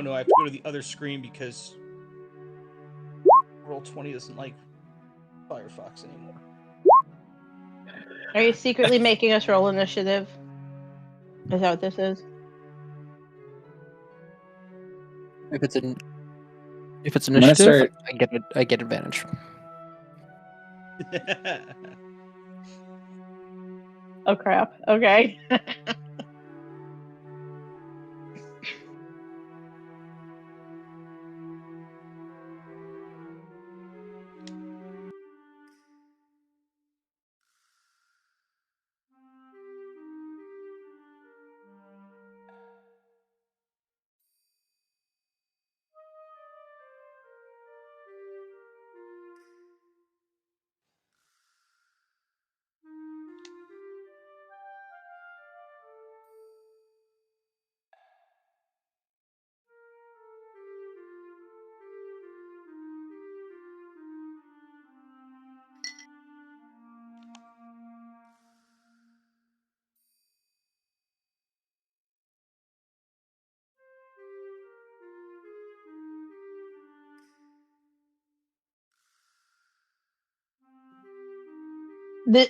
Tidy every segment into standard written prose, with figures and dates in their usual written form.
no, I have to go to the other screen because Roll20 doesn't like Firefox anymore. Are you secretly making us roll initiative? Is that what this is? If it's initiative, start... I get advantage. Oh crap. Okay.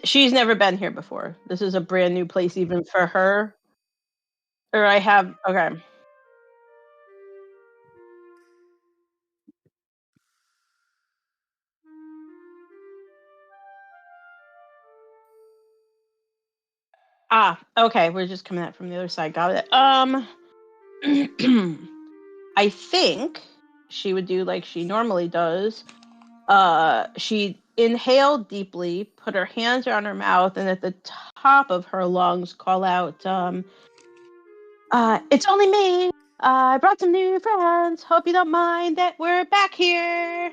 She's never been here before. This is a brand new place even for her. Or I have, okay. Okay, we're just coming at from the other side. Got it. I think she would do like she normally does. She inhaled deeply, put her hands around her mouth, and at the top of her lungs call out, it's only me. I brought some new friends. Hope you don't mind that we're back here.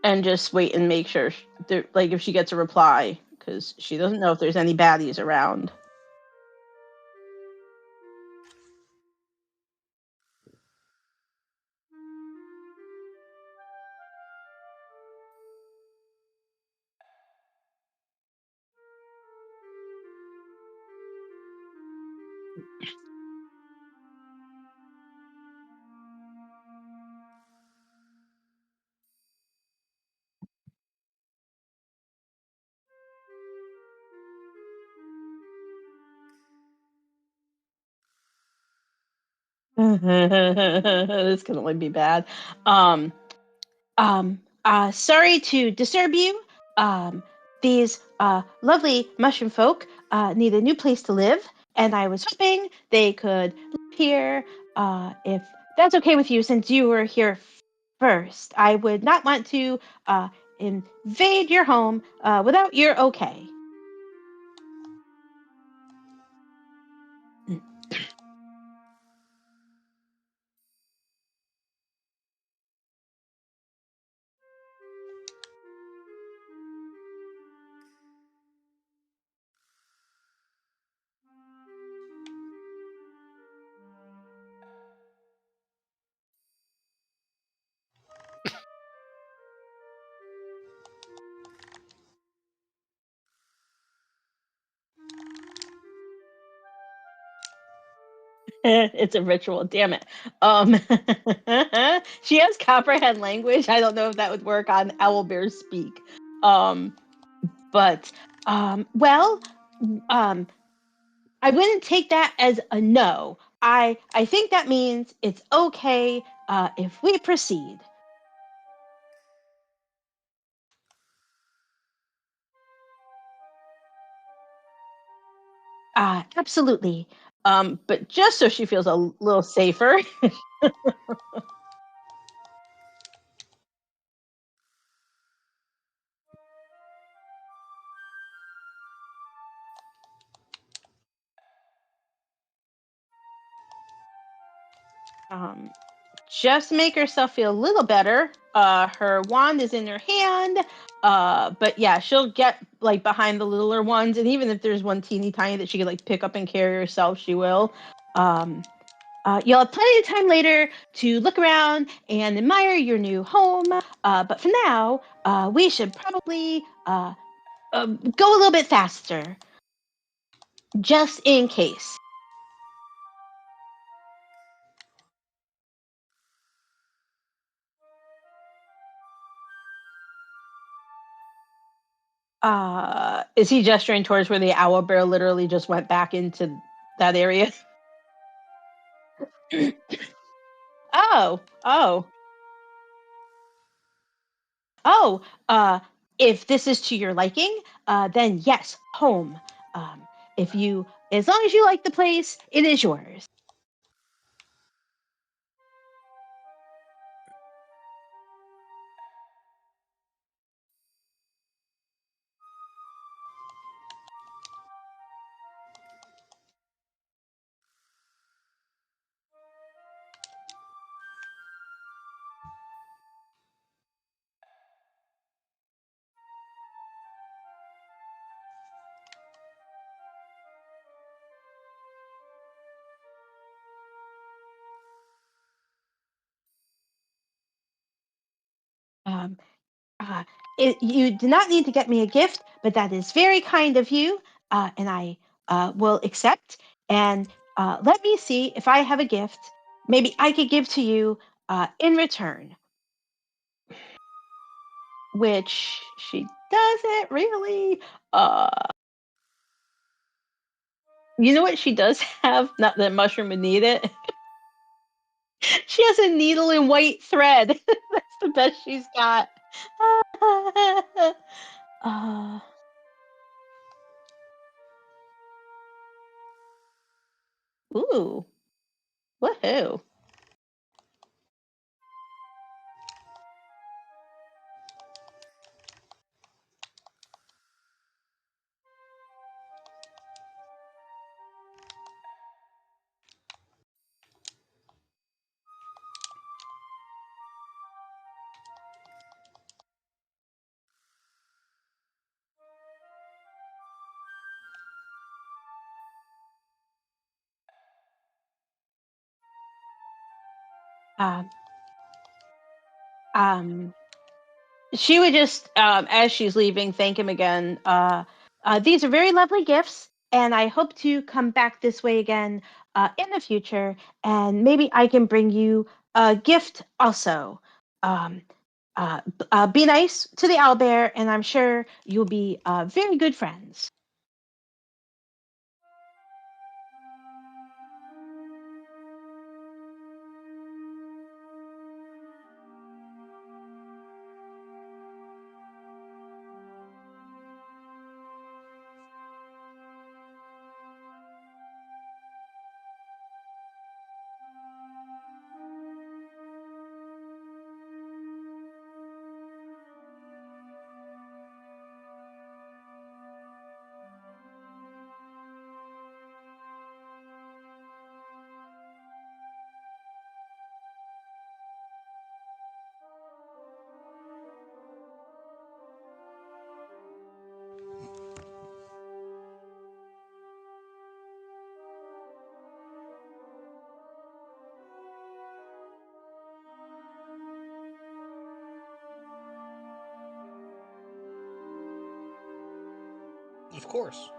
And just wait and make sure, like, if she gets a reply, because she doesn't know if there's any baddies around. This can only be bad. Sorry to disturb you. These lovely mushroom folk need a new place to live, and I was hoping they could live here. If that's okay with you, since you were here first, I would not want to invade your home without your okay. It's a ritual, damn it. She has comprehend language. I don't know if that would work on Owlbear speak. But well, I wouldn't take that as a no. I think that means it's okay if we proceed. Absolutely. But just so she feels a little safer. Just to make herself feel a little better, her wand is in her hand. But yeah, she'll get like behind the littler ones, and even if there's one teeny tiny that she could like pick up and carry herself, she will. You'll have plenty of time later to look around and admire your new home. But for now, we should probably go a little bit faster, just in case. Is he gesturing towards where the owl bear literally just went back into that area? Oh, oh, oh. If this is to your liking, then yes, home. Um, if you, as long as you like the place, it is yours. Um, uh, you do not need to get me a gift, but that is very kind of you, and I will accept. And let me see if I have a gift. Maybe I could give to you in return, which she doesn't really. Uh, you know what she does have? Not that mushroom would need it. She has a needle and white thread. That's the best she's got. uh, ooh, woohoo. Um, um, she would just, as she's leaving, thank him again. These are very lovely gifts, and I hope to come back this way again in the future, and maybe I can bring you a gift also. Um, be nice to the owlbear, and I'm sure you'll be very good friends. Of course.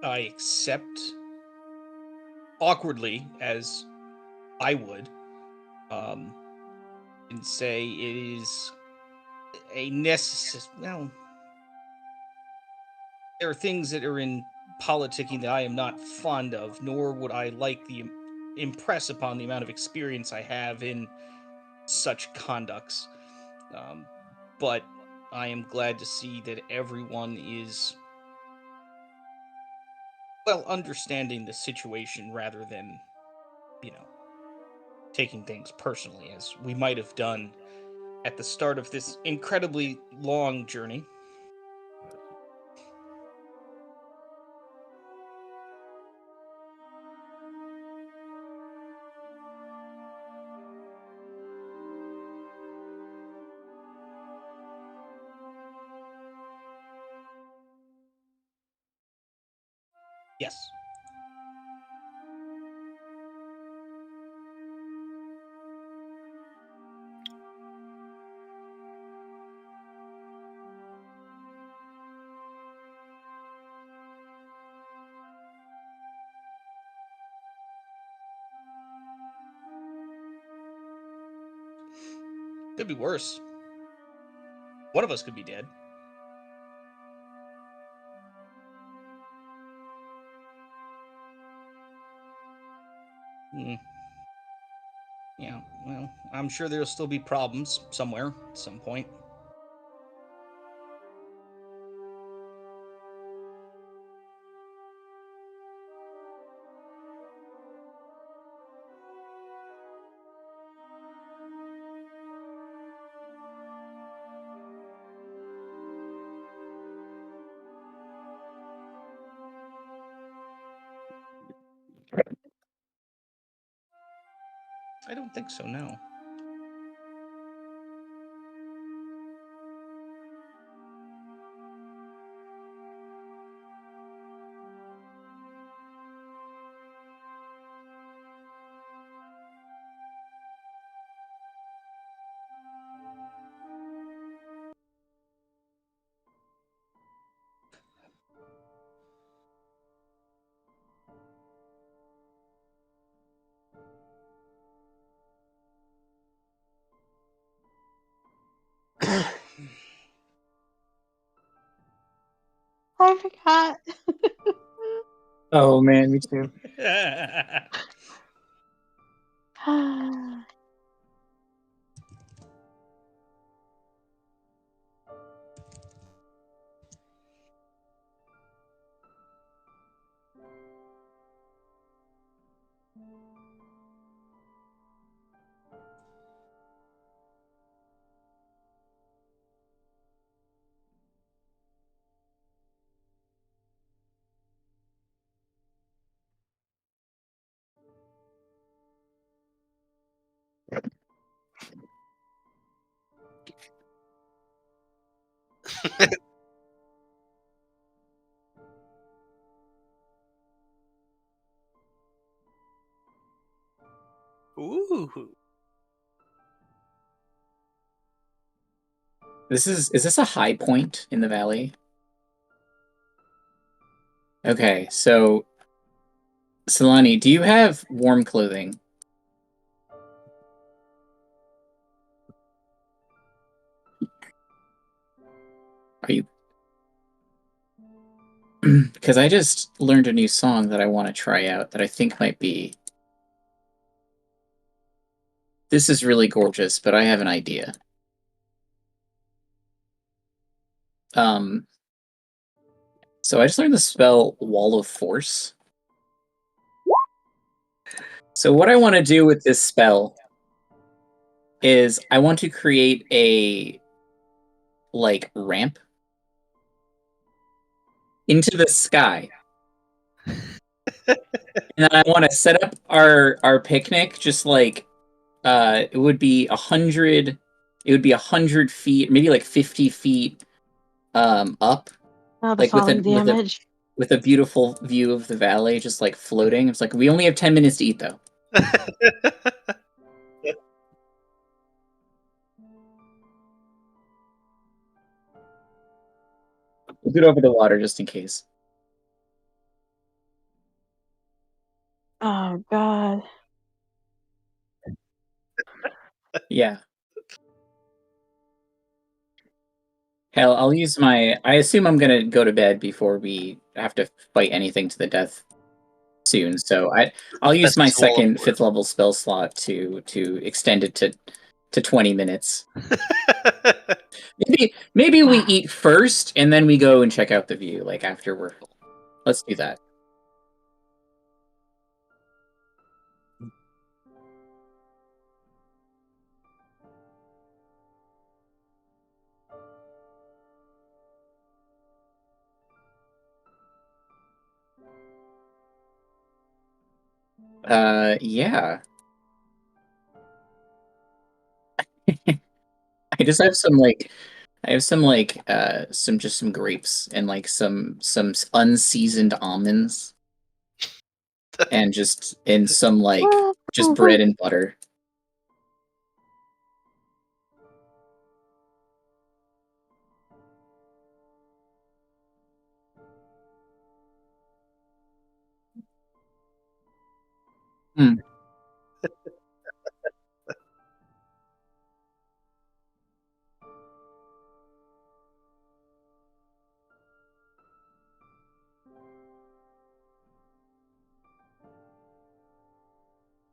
I accept awkwardly, as I would, and say it is a necessary. Well, there are things that are in politicking that I am not fond of, nor would I like the impress upon the amount of experience I have in such conducts. But I am glad to see that everyone is, well, understanding the situation rather than, taking things personally, as we might have done at the start of this incredibly long journey. Yes. Could be worse. One of us could be dead. Yeah, well, I'm sure there'll still be problems somewhere at some point. I don't think so, no. I forgot. Oh man, me too. Ooh. Is this a high point in the valley? Okay, so Solani, do you have warm clothing? Are you? Because I just learned a new song that I want to try out that I think might be. This is really gorgeous, but I have an idea. So I just learned the spell Wall of Force. So what I want to do with this spell is I want to create a ramp into the sky. And then I want to set up our picnic just like it would be 100 feet, maybe like 50 feet up. Oh, the Like falling damage. with a beautiful view of the valley, just like floating. It's like we only have 10 minutes to eat though. We'll do it over the water just in case. Yeah. Hell, I'll use my. I assume I'm gonna go to bed before we have to fight anything to the death soon. So I'll use That's my just a wall of second wood. 5th level spell slot to extend it to 20 minutes. Maybe we eat first and then we go and check out the view. Like after we're. Let's do that. Yeah. I just have some like I have some like some grapes and like some unseasoned almonds and some like just bread and butter. Hmm.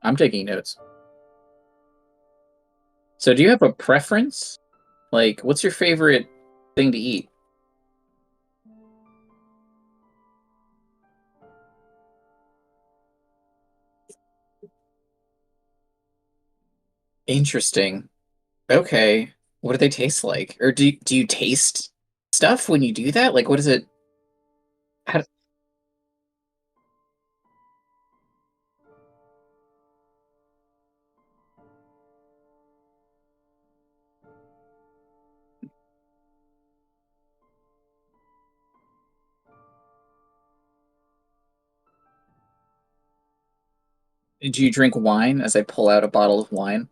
I'm taking notes. So do you have a preference? Like what's your favorite thing to eat? Interesting. Okay. What do they taste like? Or do you taste stuff when you do that? Like what is it? How, do you drink wine as I pull out a bottle of wine?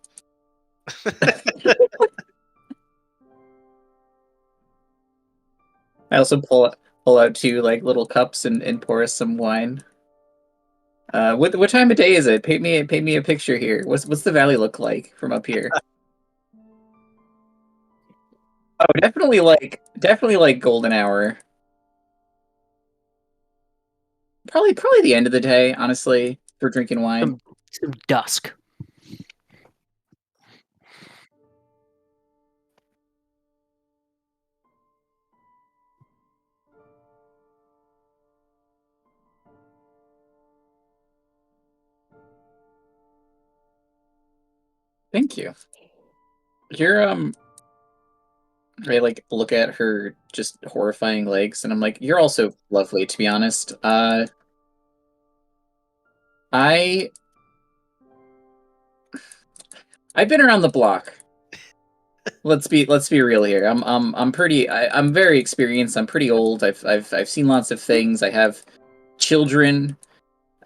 I also pull out two like little cups and pour us some wine. What time of day is it? Paint me a picture here. What's the valley look like from up here? Oh, definitely like golden hour. Probably the end of the day, honestly, for drinking wine. Some dusk. Thank you. You're I like look at her just horrifying legs, and I'm like, you're also lovely, to be honest. I I've been around the block. Let's be real here. I'm very experienced. I'm pretty old. I've seen lots of things. I have children.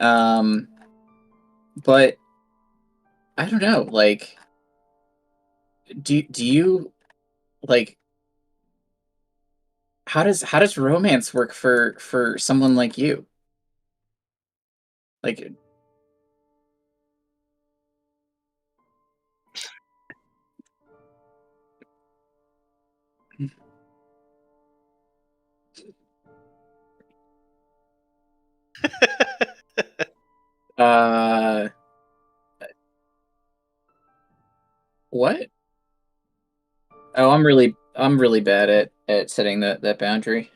Um, but I don't know. Like, do you like how does romance work for someone like you? Like, uh, what? Oh, I'm really bad at setting that boundary.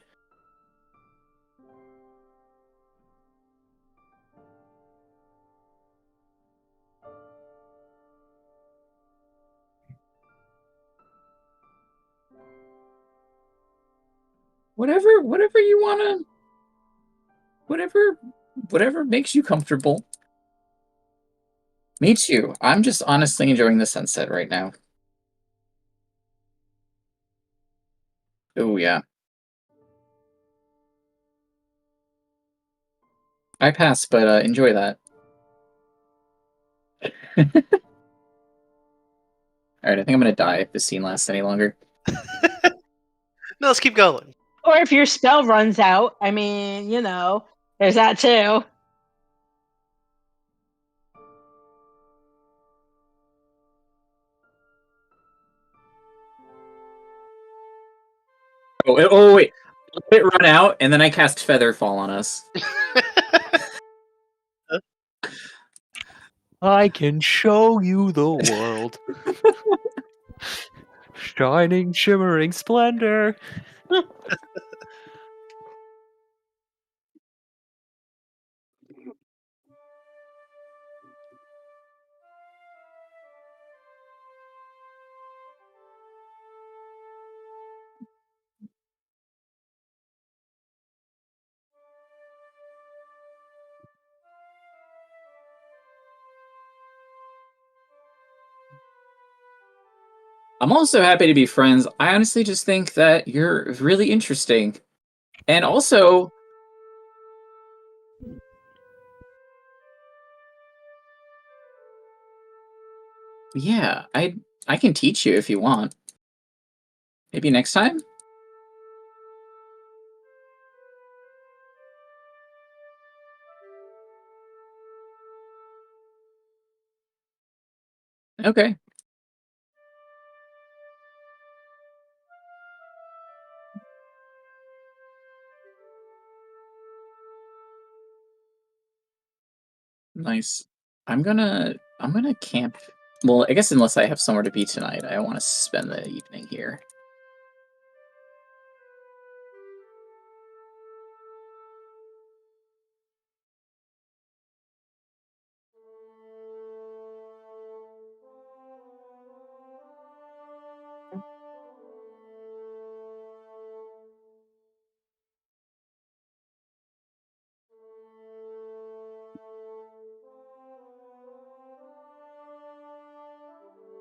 Whatever you wanna, whatever whatever makes you comfortable. Me too. I'm just honestly enjoying the sunset right now. Oh yeah. I pass, but enjoy that. All right, I think I'm gonna die if this scene lasts any longer. No, let's keep going. Or if your spell runs out, I mean, there's that too. Wait. Let it run out, and then I cast Featherfall on us. I can show you the world. Shining, shimmering splendor. I'm also happy to be friends. I honestly just think that you're really interesting. And also, yeah, I can teach you if you want. Maybe next time? Okay. Nice. I'm gonna camp. Well, I guess unless I have somewhere to be tonight, I don't want to spend the evening here.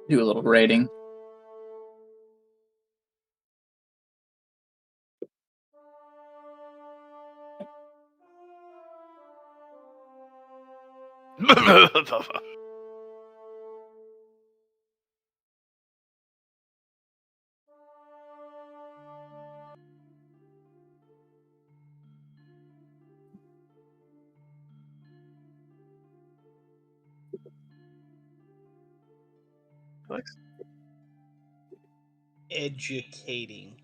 Do a little raiding. Educating.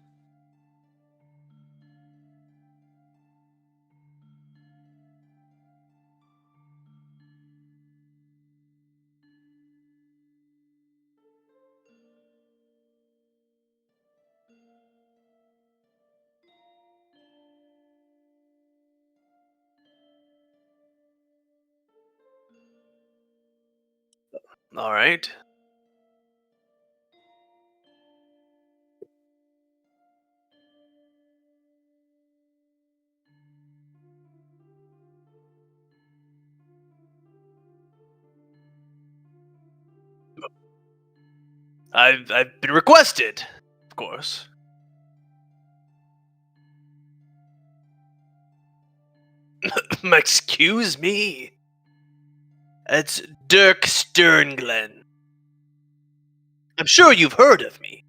All right. I've been requested, of course. Excuse me. It's Dirk Sternglen. I'm sure you've heard of me.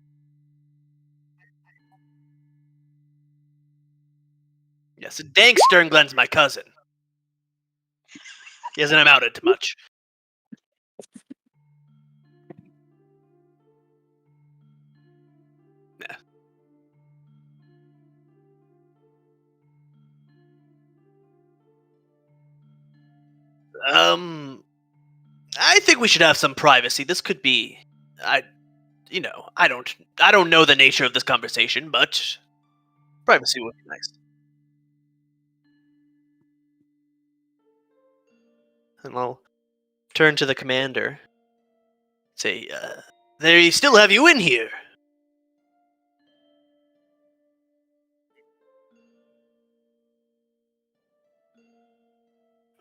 Yes, Dank Sternglen's my cousin. He hasn't amounted to much. I think we should have some privacy. This could be, I don't know the nature of this conversation, but privacy would be nice. And I'll turn to the commander. Say, they still have you in here.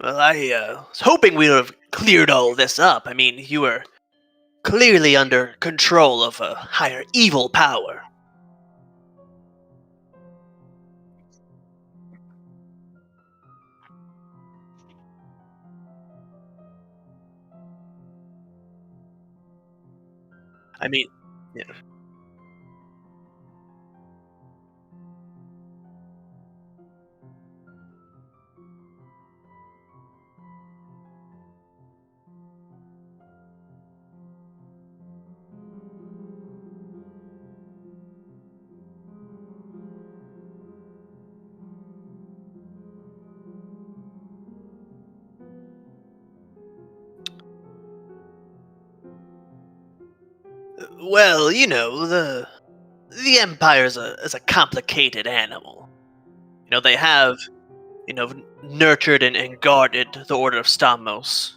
Well, I was hoping we would have cleared all this up. I mean, you were clearly under control of a higher evil power. I mean, yeah. Well, the Empire is a complicated animal. They have, nurtured and guarded the Order of Stamos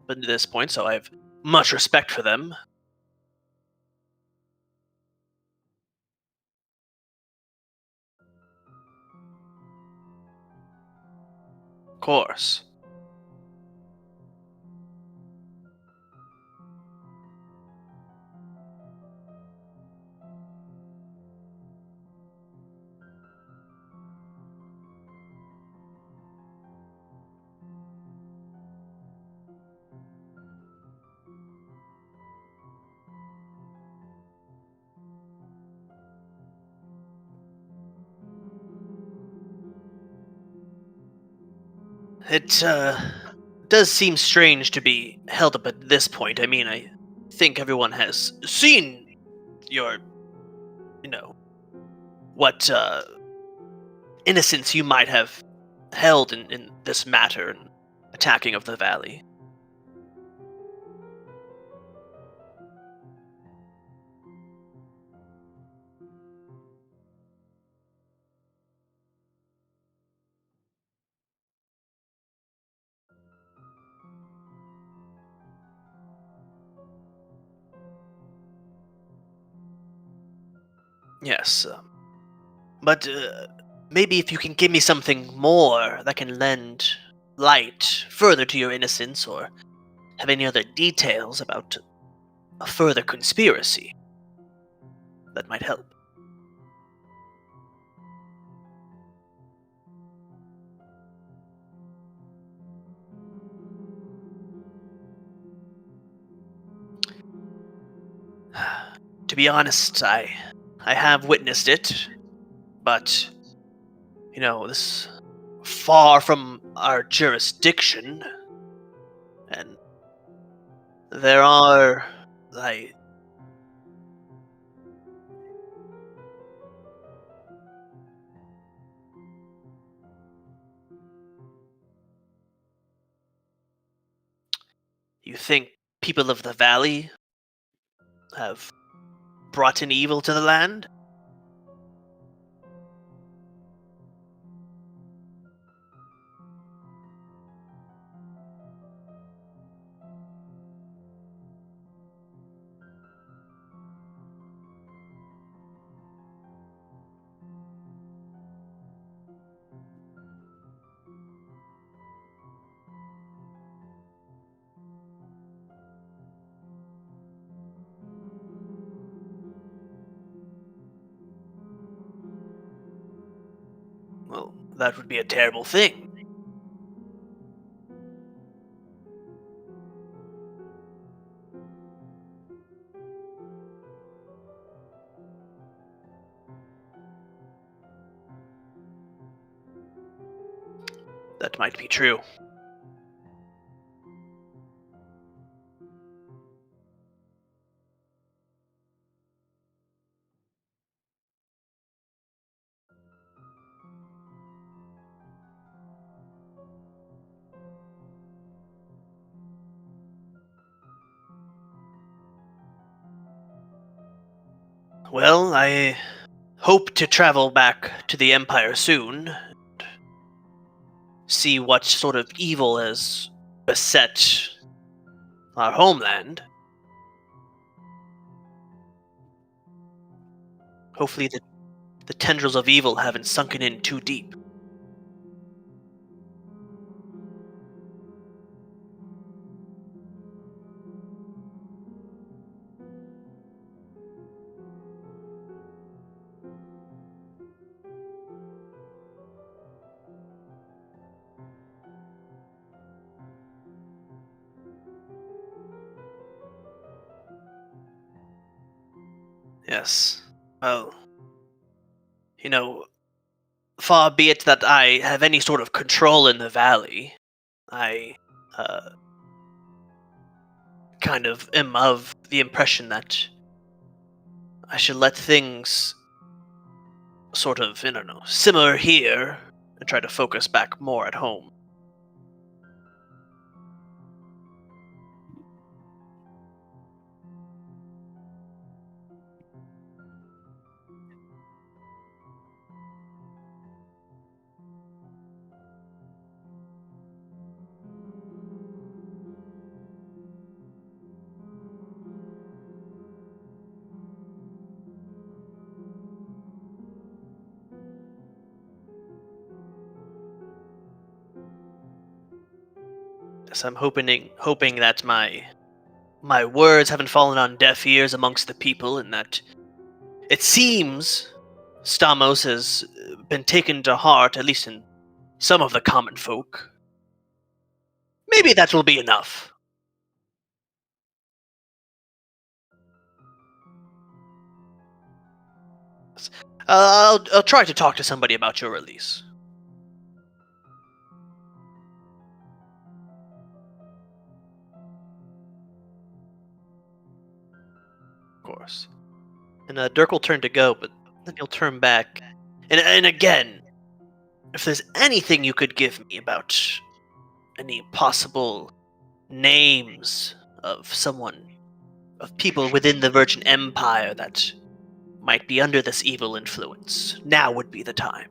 up to this point, so I have much respect for them. Of course. It does seem strange to be held up at this point. I mean, I think everyone has seen your, what innocence you might have held in this matter and attacking of the valley. Yes, but maybe if you can give me something more that can lend light further to your innocence, or have any other details about a further conspiracy, that might help. To be honest, I have witnessed it, but this far from our jurisdiction, and there are like you think people of the valley have brought in evil to the land? Well, that would be a terrible thing. That might be true. Well, I hope to travel back to the Empire soon, see what sort of evil has beset our homeland. Hopefully the tendrils of evil haven't sunken in too deep. Yes. Well, you know, far be it that I have any sort of control in the valley. I uh, kind of am of the impression that I should let things sort of, I don't know, simmer here and try to focus back more at home. Yes, I'm hoping that my words haven't fallen on deaf ears amongst the people, and that it seems Stamos has been taken to heart, at least in some of the common folk. Maybe that will be enough. I'll try to talk to somebody about your release. Of course. And Dirk will turn to go, but then he'll turn back. And again, if there's anything you could give me about any possible names of people within the Virgin Empire that might be under this evil influence, now would be the time.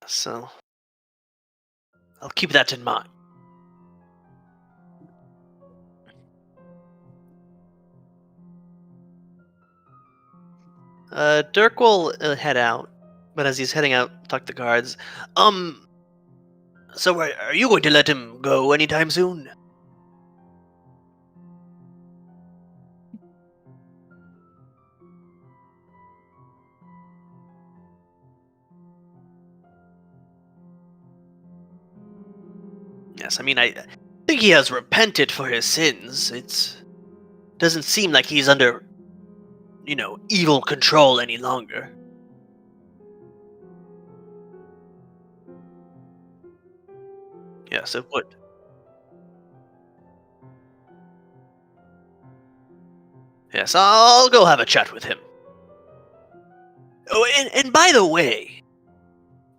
So, I'll keep that in mind. Dirk will head out, but as he's heading out, talk to the guards. So are you going to let him go anytime soon? Yes, I mean, I think he has repented for his sins. It doesn't seem like he's under, evil control any longer. Yes, it would. Yes, I'll go have a chat with him. Oh, and by the way,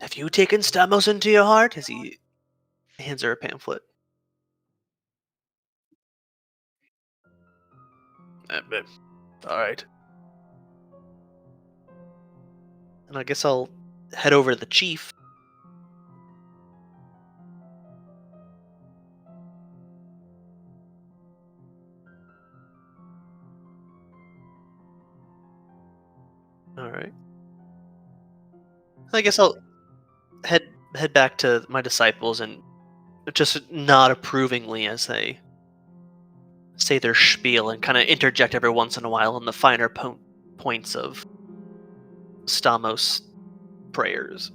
have you taken Stamos into your heart? As he hands her a pamphlet. All right. And I guess I'll head over to the chief. All right. I guess I'll head back to my disciples and just nod approvingly as they say their spiel and kind of interject every once in a while on the finer points of Stamos prayers.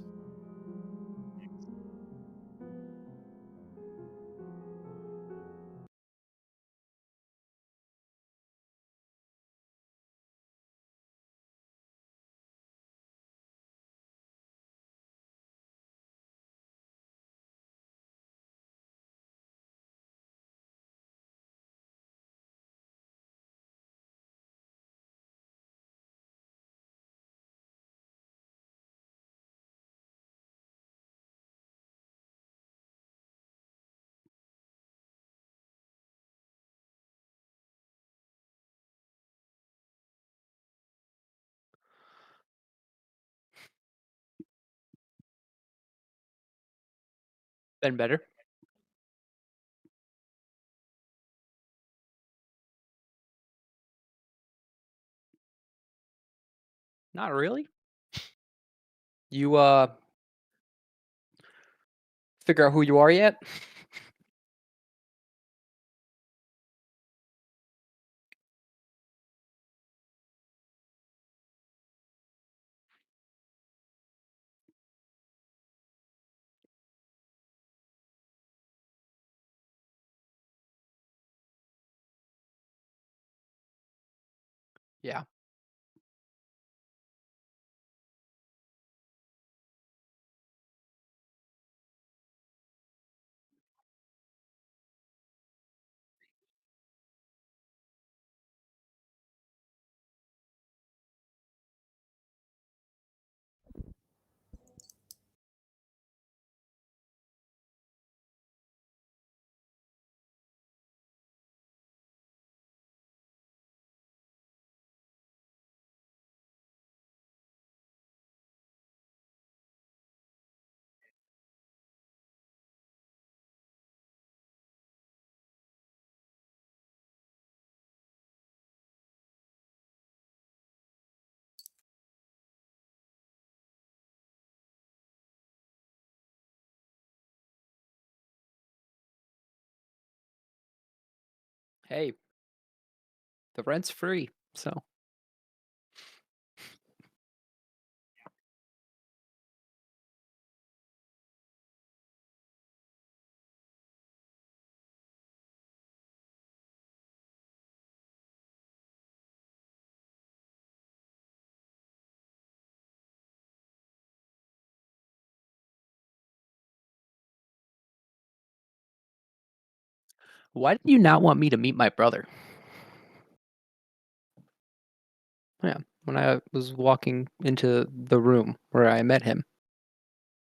Been better. Not really. You figure out who you are yet? Yeah. Hey, the rent's free, so. Why did you not want me to meet my brother? Yeah, when I was walking into the room where I met him,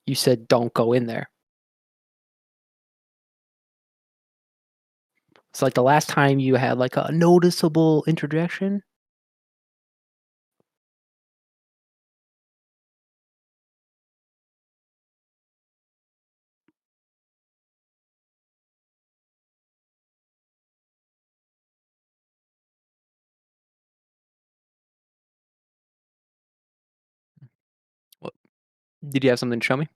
you said don't go in there. It's like the last time you had like a noticeable interjection. What? Did you have something to show me?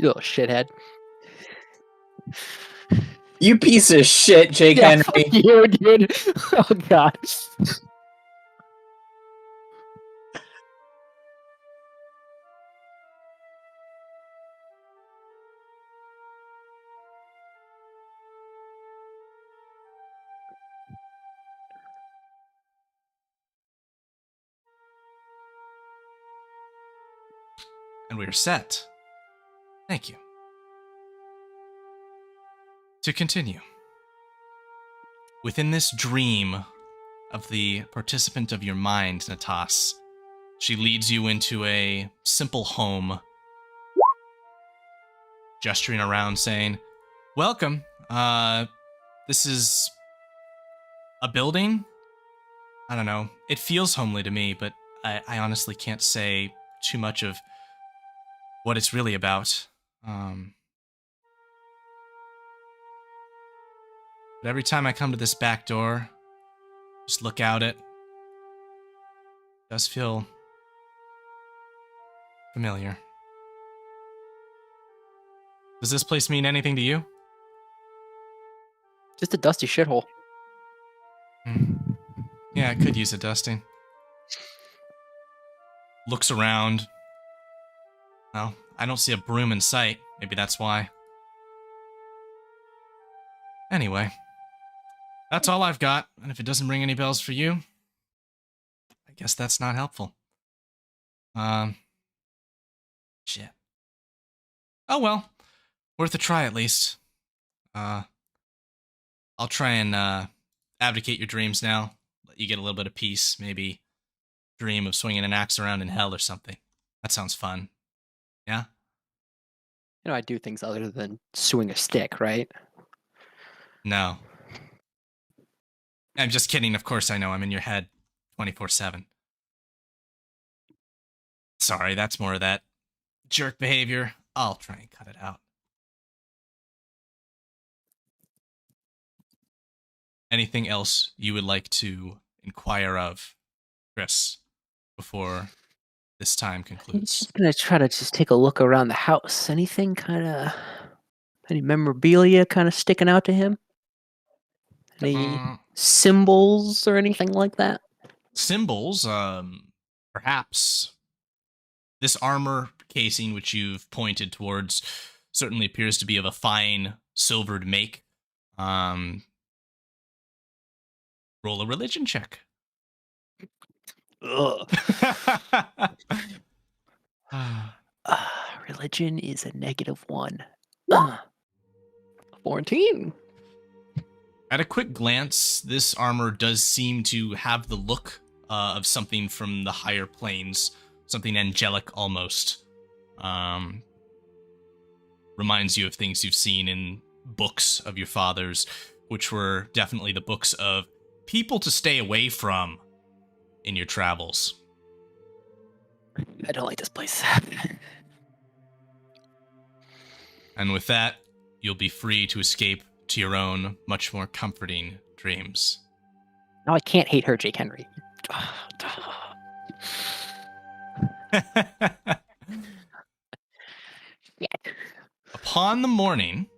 You little shithead. You piece of shit, Jake Yeah, Henry. fuck you, dude. Oh god. And we're set. Thank you. To continue. Within this dream of the participant of your mind, Natas, she leads you into a simple home, gesturing around saying, "Welcome. This is a building? I don't know. It feels homely to me, but I honestly can't say too much of what it's really about. But every time I come to this back door, just look out it does feel familiar. Does this place mean anything to you?" Just a dusty shithole. Yeah, it could use a dusting. Looks around. Well, I don't see a broom in sight. Maybe that's why. Anyway, that's all I've got. And if it doesn't ring any bells for you, I guess that's not helpful. Shit. Oh well, worth a try at least. I'll try and abdicate your dreams now. Let you get a little bit of peace. Maybe dream of swinging an axe around in hell or something. That sounds fun. Yeah? You know, I do things other than swing a stick, right? No. I'm just kidding. Of course I know. I'm in your head 24/7. Sorry, that's more of that jerk behavior. I'll try and cut it out. Anything else you would like to inquire of, Chris, before this time He's concludes? just gonna try to just take a look around the house. Anything any memorabilia kind of sticking out to him? Any symbols or anything like that? Symbols, perhaps. This armor casing, which you've pointed towards, certainly appears to be of a fine silvered make. roll a religion check. Ugh. Religion is a -1. 14. At a quick glance, this armor does seem to have the look of something from the higher planes, something angelic almost. Reminds you of things you've seen in books of your father's, which were definitely the books of people to stay away from in your travels. I don't like this place. And with that, you'll be free to escape to your own, much more comforting dreams. Now I can't hate her, Jake Henry. Upon the morning,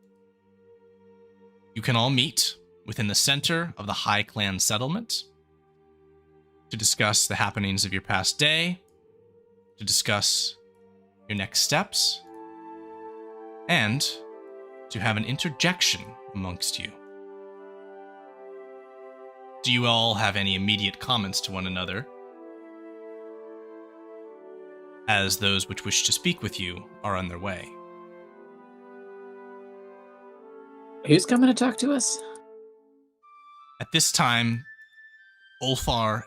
you can all meet within the center of the High Clan settlement to discuss the happenings of your past day, to discuss your next steps, and to have an interjection amongst you. Do you all have any immediate comments to one another, as those which wish to speak with you are on their way? Who's coming to talk to us? At this time, Ulfar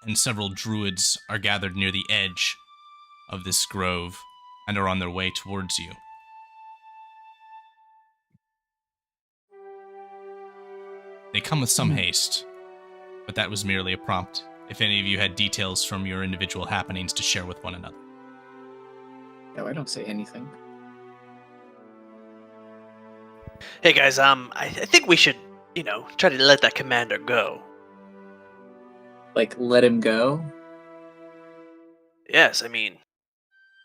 and several druids are gathered near the edge of this grove and are on their way towards you. They come with some haste, but that was merely a prompt if any of you had details from your individual happenings to share with one another. No, I don't say anything. Hey guys, I think we should, try to let that commander go. Like, let him go? Yes, I mean,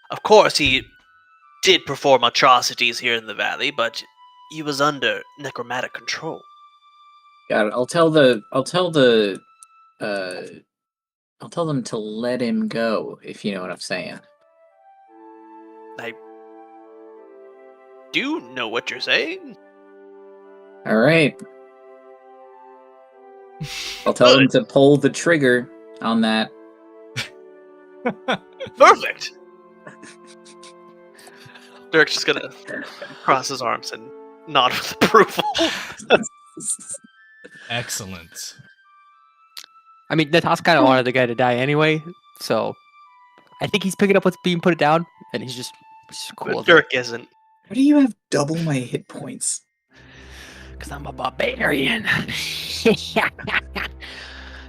of course he did perform atrocities here in the valley, but he was under necromantic control. Got it. I'll tell them to let him go, if you know what I'm saying. I do know what you're saying. All right. I'll tell them to pull the trigger on that. Perfect. Derek's just gonna cross his arms and nod with approval. Excellent. I mean, Natas kind of wanted the guy to die anyway, so I think he's picking up what's being put down, and he's just cool But with it. Dirk isn't. How do you have double my hit points? Because I'm a barbarian. I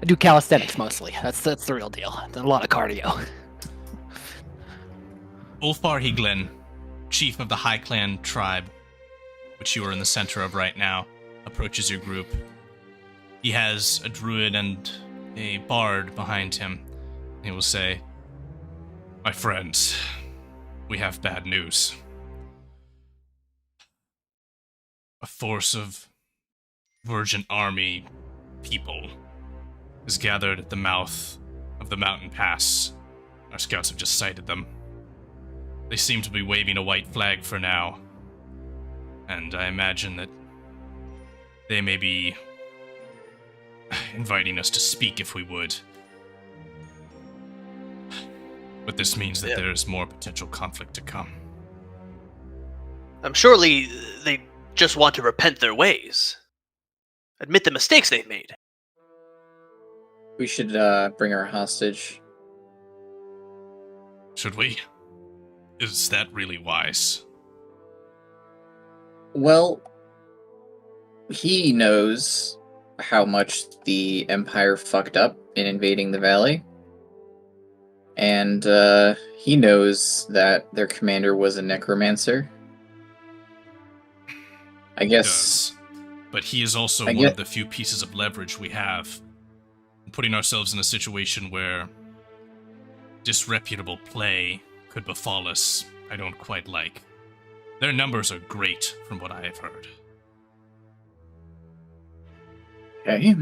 do calisthenics mostly. That's the real deal. A lot of cardio. Ulfar Higlin, chief of the High Clan tribe, which you are in the center of right now, approaches your group. He has a druid and a bard behind him. He will say, "My friends, we have bad news. A force of Virgin Army people is gathered at the mouth of the mountain pass. Our scouts have just sighted them. They seem to be waving a white flag for now, and I imagine that they may be inviting us to speak if we would. But this means that there is more potential conflict to come." Surely they just want to repent their ways. Admit the mistakes they've made. We should bring her hostage. Should we? Is that really wise? Well, he knows how much the Empire fucked up in invading the valley. And he knows that their commander was a necromancer. I guess. But he is also one of the few pieces of leverage we have. Putting ourselves in a situation where disreputable play could befall us, I don't quite like. Their numbers are great, from what I have heard. Okay.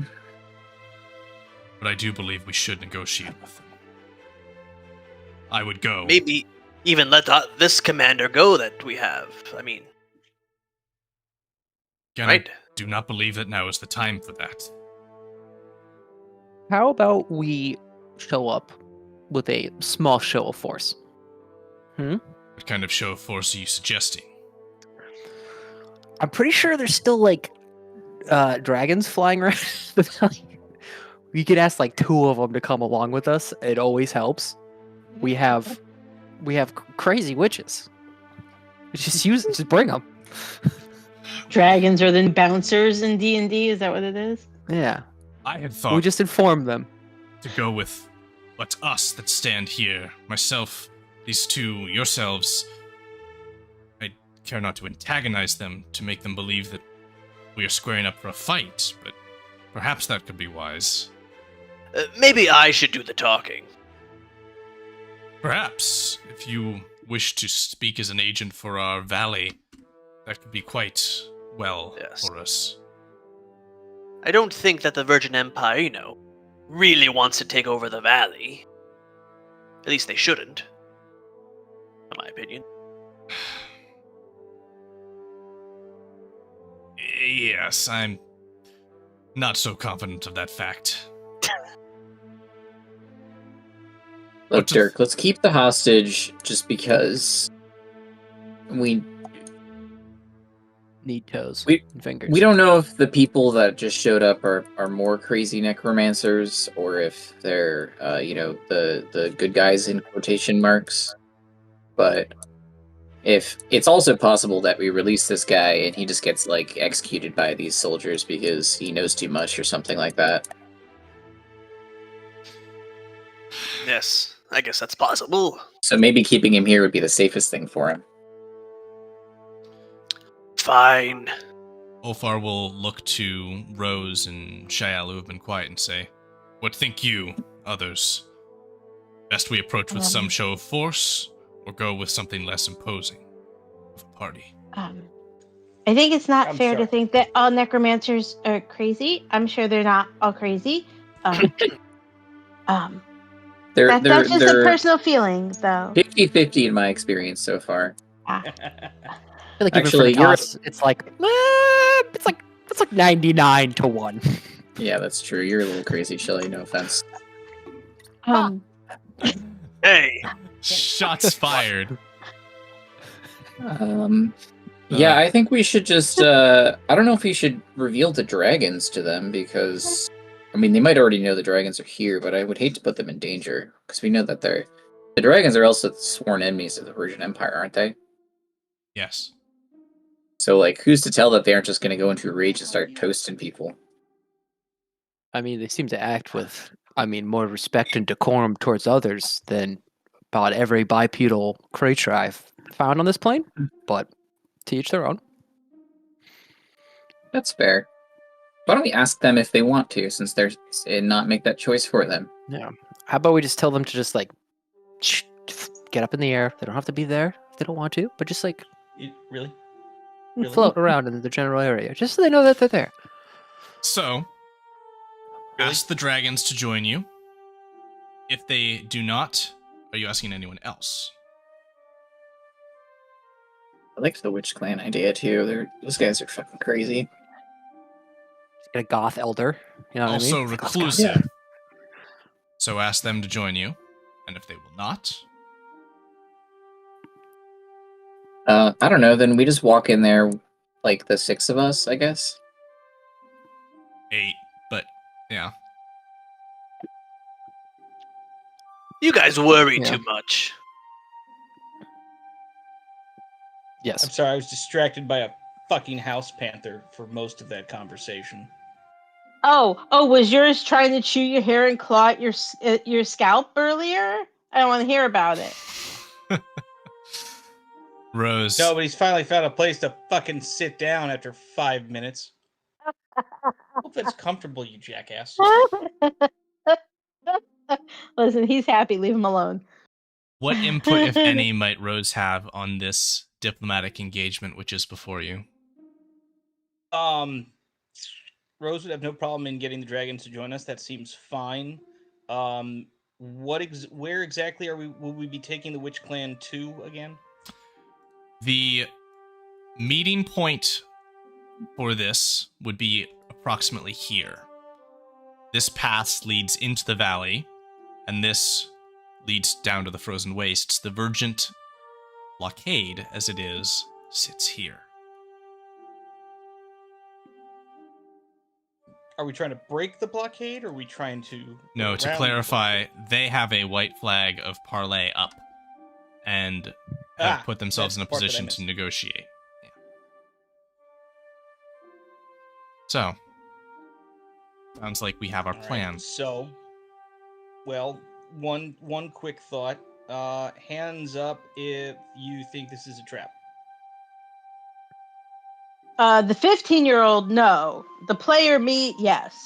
But I do believe we should negotiate with them. I would go. Maybe even let this commander go that we have. I mean, Again, right? I do not believe that now is the time for that. How about we show up with a small show of force? What kind of show of force are you suggesting? I'm pretty sure there's still like dragons flying around the valley. We could ask like 2 of them to come along with us. It always helps. We have crazy witches. Just bring them. Dragons are the bouncers in D&D. Is that what it is? Yeah, I had we thought just inform them. to go with but us that stand here. Myself, these 2, yourselves. I care not to antagonize them to make them believe that we are squaring up for a fight, but perhaps that could be wise. Maybe I should do the talking. Perhaps, if you wish to speak as an agent for our valley, that could be quite well Yes. for us. I don't think that the Virgin Empire, really wants to take over the valley. At least they shouldn't, in my opinion. Yes, I'm not so confident of that fact. Look, What to- Dirk, let's keep the hostage just because we Need toes We- and fingers. we don't know if the people that just showed up are more crazy necromancers or if they're the good guys in quotation marks. But if it's also possible that we release this guy and he just gets like executed by these soldiers because he knows too much or something like that. Yes, I guess that's possible. So maybe keeping him here would be the safest thing for him. Fine. Olfar will look to Rose and Shael, who have been quiet, and say, "What think you, others? Best we approach with some show of force, or go with something less imposing of a party?" I think it's not I'm fair sorry. to think that all necromancers are crazy. I'm sure they're not all crazy. They're That's just a they're personal feeling, though. 50-50 in my experience so far. I feel like Actually, even for us, it's like 99 to 1. Yeah, that's true. You're a little crazy, Shelly. No offense. Hey, Shots fired. Yeah, I think we should just. I don't know if we should reveal the dragons to them because, I mean, they might already know the dragons are here, but I would hate to put them in danger because we know that the dragons are also sworn enemies of the Virgin Empire, aren't they? Yes. So, like, who's to tell that they aren't just going to go into a rage and start toasting people? I mean, they seem to act with, more respect and decorum towards others than about every bipedal creature I've found on this plane. But to each their own. That's fair. Why don't we ask them if they want to, since they're and not make that choice for them? Yeah. How about we just tell them to just like get up in the air? They don't have to be there if they don't want to, but just like Really? Really? float around in the general area, just so they know that they're there. So, Really? ask the dragons to join you. If they do not, are you asking anyone else? I liked the Witch Clan idea too. Those guys are fucking crazy. Get a goth elder, you know what Also I mean? reclusive. Yeah. So ask them to join you, and if they will not, I don't know. Then we just walk in there, like the 6 of us, I guess. 8. But yeah, you guys worry Yeah. too much. Yes. I'm sorry, I was distracted by a fucking house panther for most of that conversation. Oh, was yours trying to chew your hair and claw at your scalp earlier? I don't want to hear about it. Rose. No, but he's finally found a place to fucking sit down after 5 minutes. Hope that's comfortable, you jackass. Listen, he's happy. Leave him alone. What input, if any, might Rose have on this diplomatic engagement which is before you? Rose would have no problem in getting the dragons to join us. That seems fine. Where exactly will we be taking the Witch Clan to again? The meeting point for this would be approximately here. this path leads into the valley, and this leads down to the frozen wastes. The Vergent blockade, as it is, sits here. Are we trying to break the blockade, or are we trying to go No, to around the clarify, blockade? they have a white flag of parley up and have put themselves that's in a the part that I position missed. to negotiate. Yeah. So, sounds like we have our All right, plan. so, well, one quick thought. Hands up if you think this is a trap. The 15-year-old, no. The player, me, yes.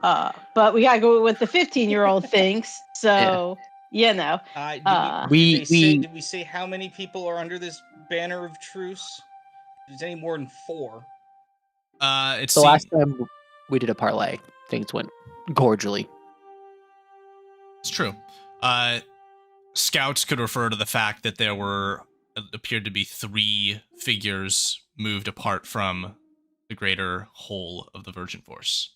But we gotta go with what the 15-year-old thinks. So, you know. Did we say how many people are under this banner of truce? There's any more than 4. It's The last time we did a parlay, things went gorgeously. It's true. Scouts could refer to the fact that there appeared to be 3 figures moved apart from the greater whole of the Vergent Force.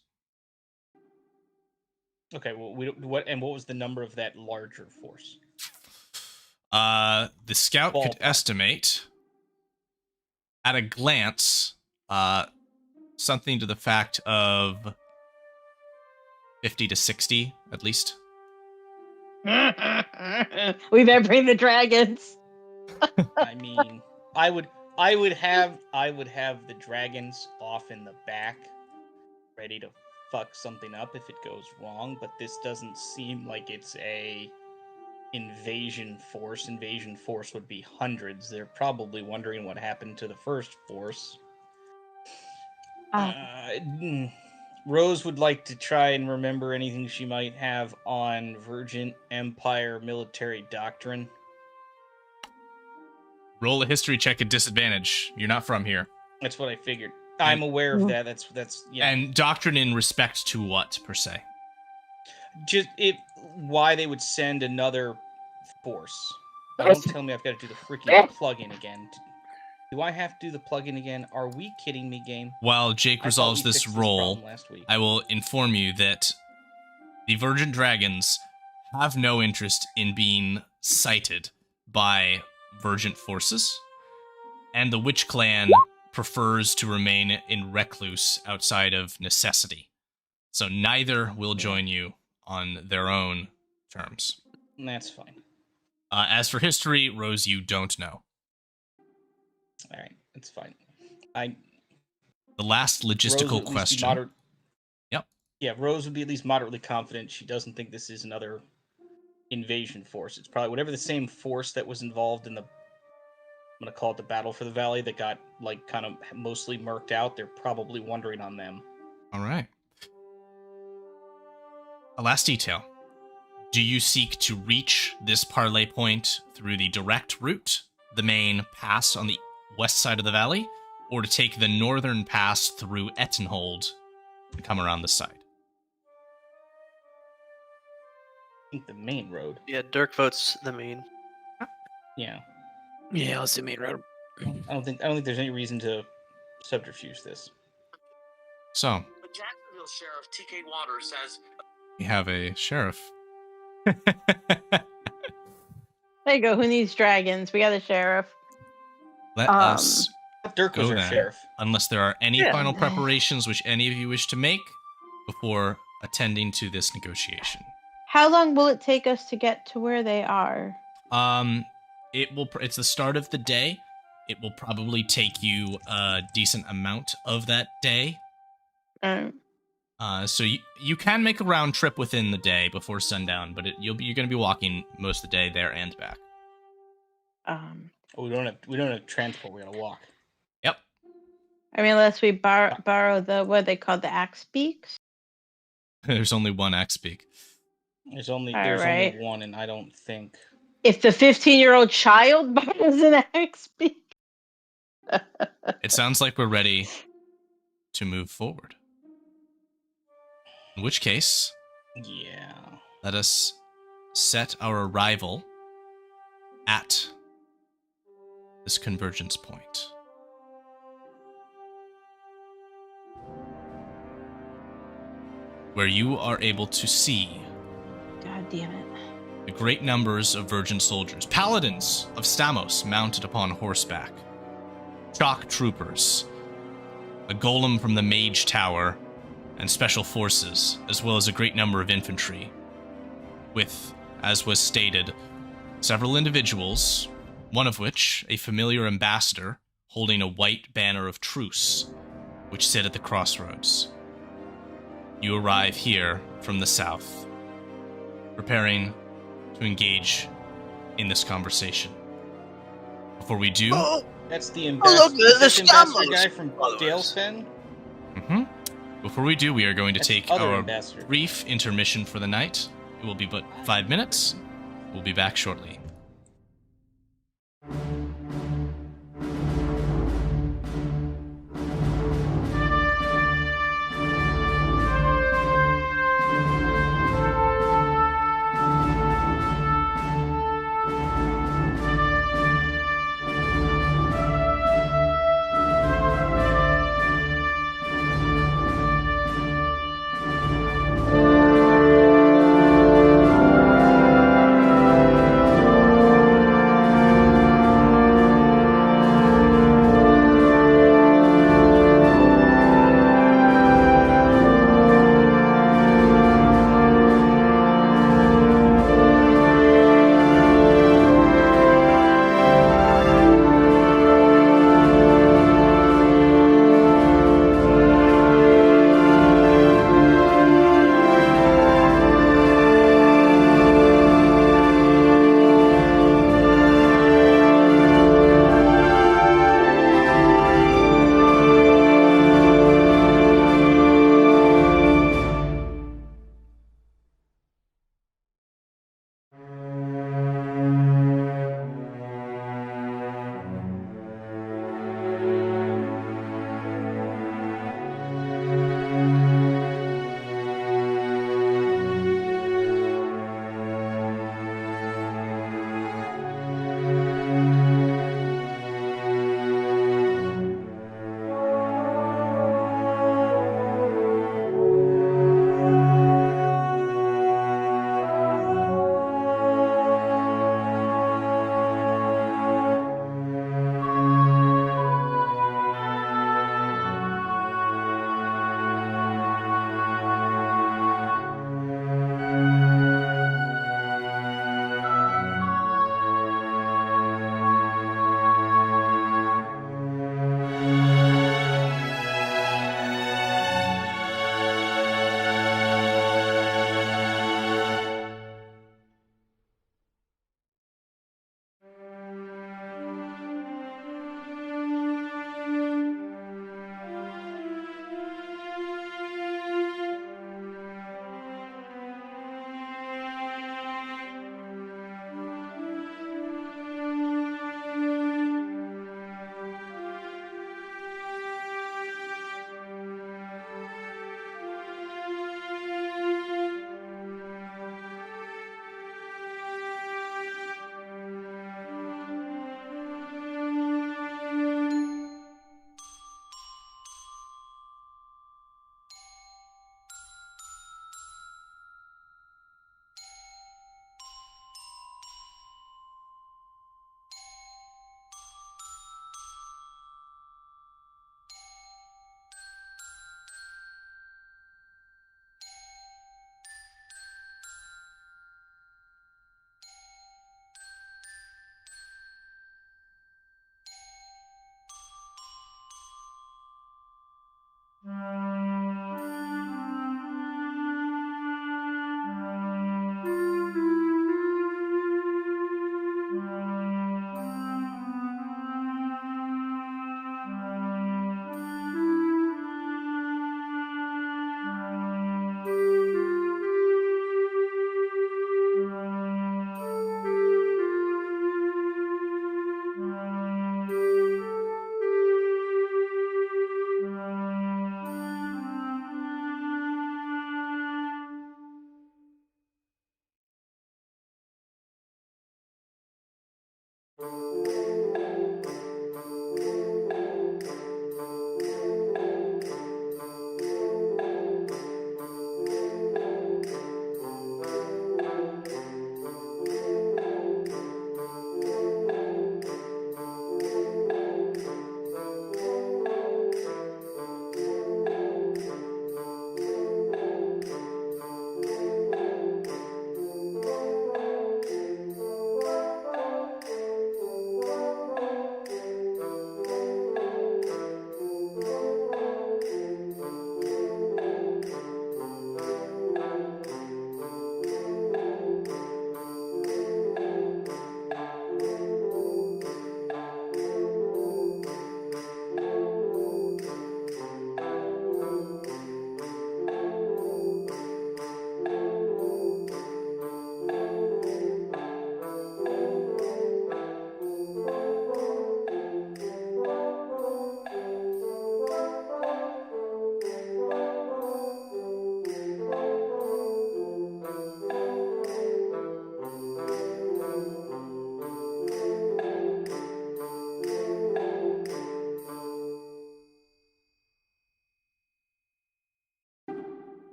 Okay, well, what was the number of that larger force? The scout could Ballpark. estimate at a glance something to the fact of 50 to 60 at least. We better bring the dragons. I mean, I would have the dragons off in the back, ready to fuck something up if it goes wrong, but this doesn't seem like it's a invasion force. Invasion force would be hundreds. They're probably wondering what happened to the first force. Rose would like to try and remember anything she might have on Virgin Empire military doctrine. Roll a history check at disadvantage. You're not from here. That's what I figured. I'm aware of that. That's yeah. And doctrine in respect to what, per se? Just why they would send another force. Don't tell me I've got to do the freaking plugin again. Do I have to do the plugin again? Are we kidding me, game? While Jake resolves this roll, I will inform you that the Virgin Dragons have no interest in being sighted by Virgin forces, and the Witch Clan prefers to remain in recluse outside of necessity. So neither will join you on their own terms. That's fine. As for history, Rose, you don't know. All right, that's fine. The last logistical question. Yep. Yeah, Rose would be at least moderately confident she doesn't think this is another invasion force. It's probably whatever the same force that was involved in I'm gonna call it the Battle for the Valley that got kind of mostly murked out. They're probably wondering on them. All right. A last detail. Do you seek to reach this parlay point through the direct route, the main pass on the west side of the valley, or to take the northern pass through Ettenhold and come around the side? I think the main road. Yeah, Dirk votes the main. Yeah. Yeah, let's do main road. I don't think there's any reason to subterfuge this. So, The Jacksonville Sheriff TK Waters says we have a sheriff. There you go. Who needs dragons? We got a sheriff. Let us Dirk was go our then, sheriff. unless there are any final preparations which any of you wish to make before attending to this negotiation. How long will it take us to get to where they are? It's the start of the day. It will probably take you a decent amount of that day. So you can make a round trip within the day before sundown, but you're going to be walking most of the day there and back. We don't have transport. We gotta walk. Yep. I mean, unless we borrow the what they call the axe beaks. There's only one axe beak. There's only one, and I don't think. If the 15-year-old child borrows an axe beak. It sounds like we're ready to move forward. In which case, yeah, let us set our arrival at this convergence point. where you are able to see God damn it. the great numbers of virgin soldiers, paladins of Stamos mounted upon horseback, shock troopers, a golem from the mage tower, and special forces, as well as a great number of infantry, with, as was stated, several individuals, one of which a familiar ambassador holding a white banner of truce, which sit at the crossroads. You arrive here from the south, preparing to engage in this conversation. Before we do, That's the look, ambassador, the this ambassador Stamos guy from followers. Dalefen. Before we do, we are going to That's take other our ambassador. brief intermission for the night. It will be but 5 minutes. We'll be back shortly.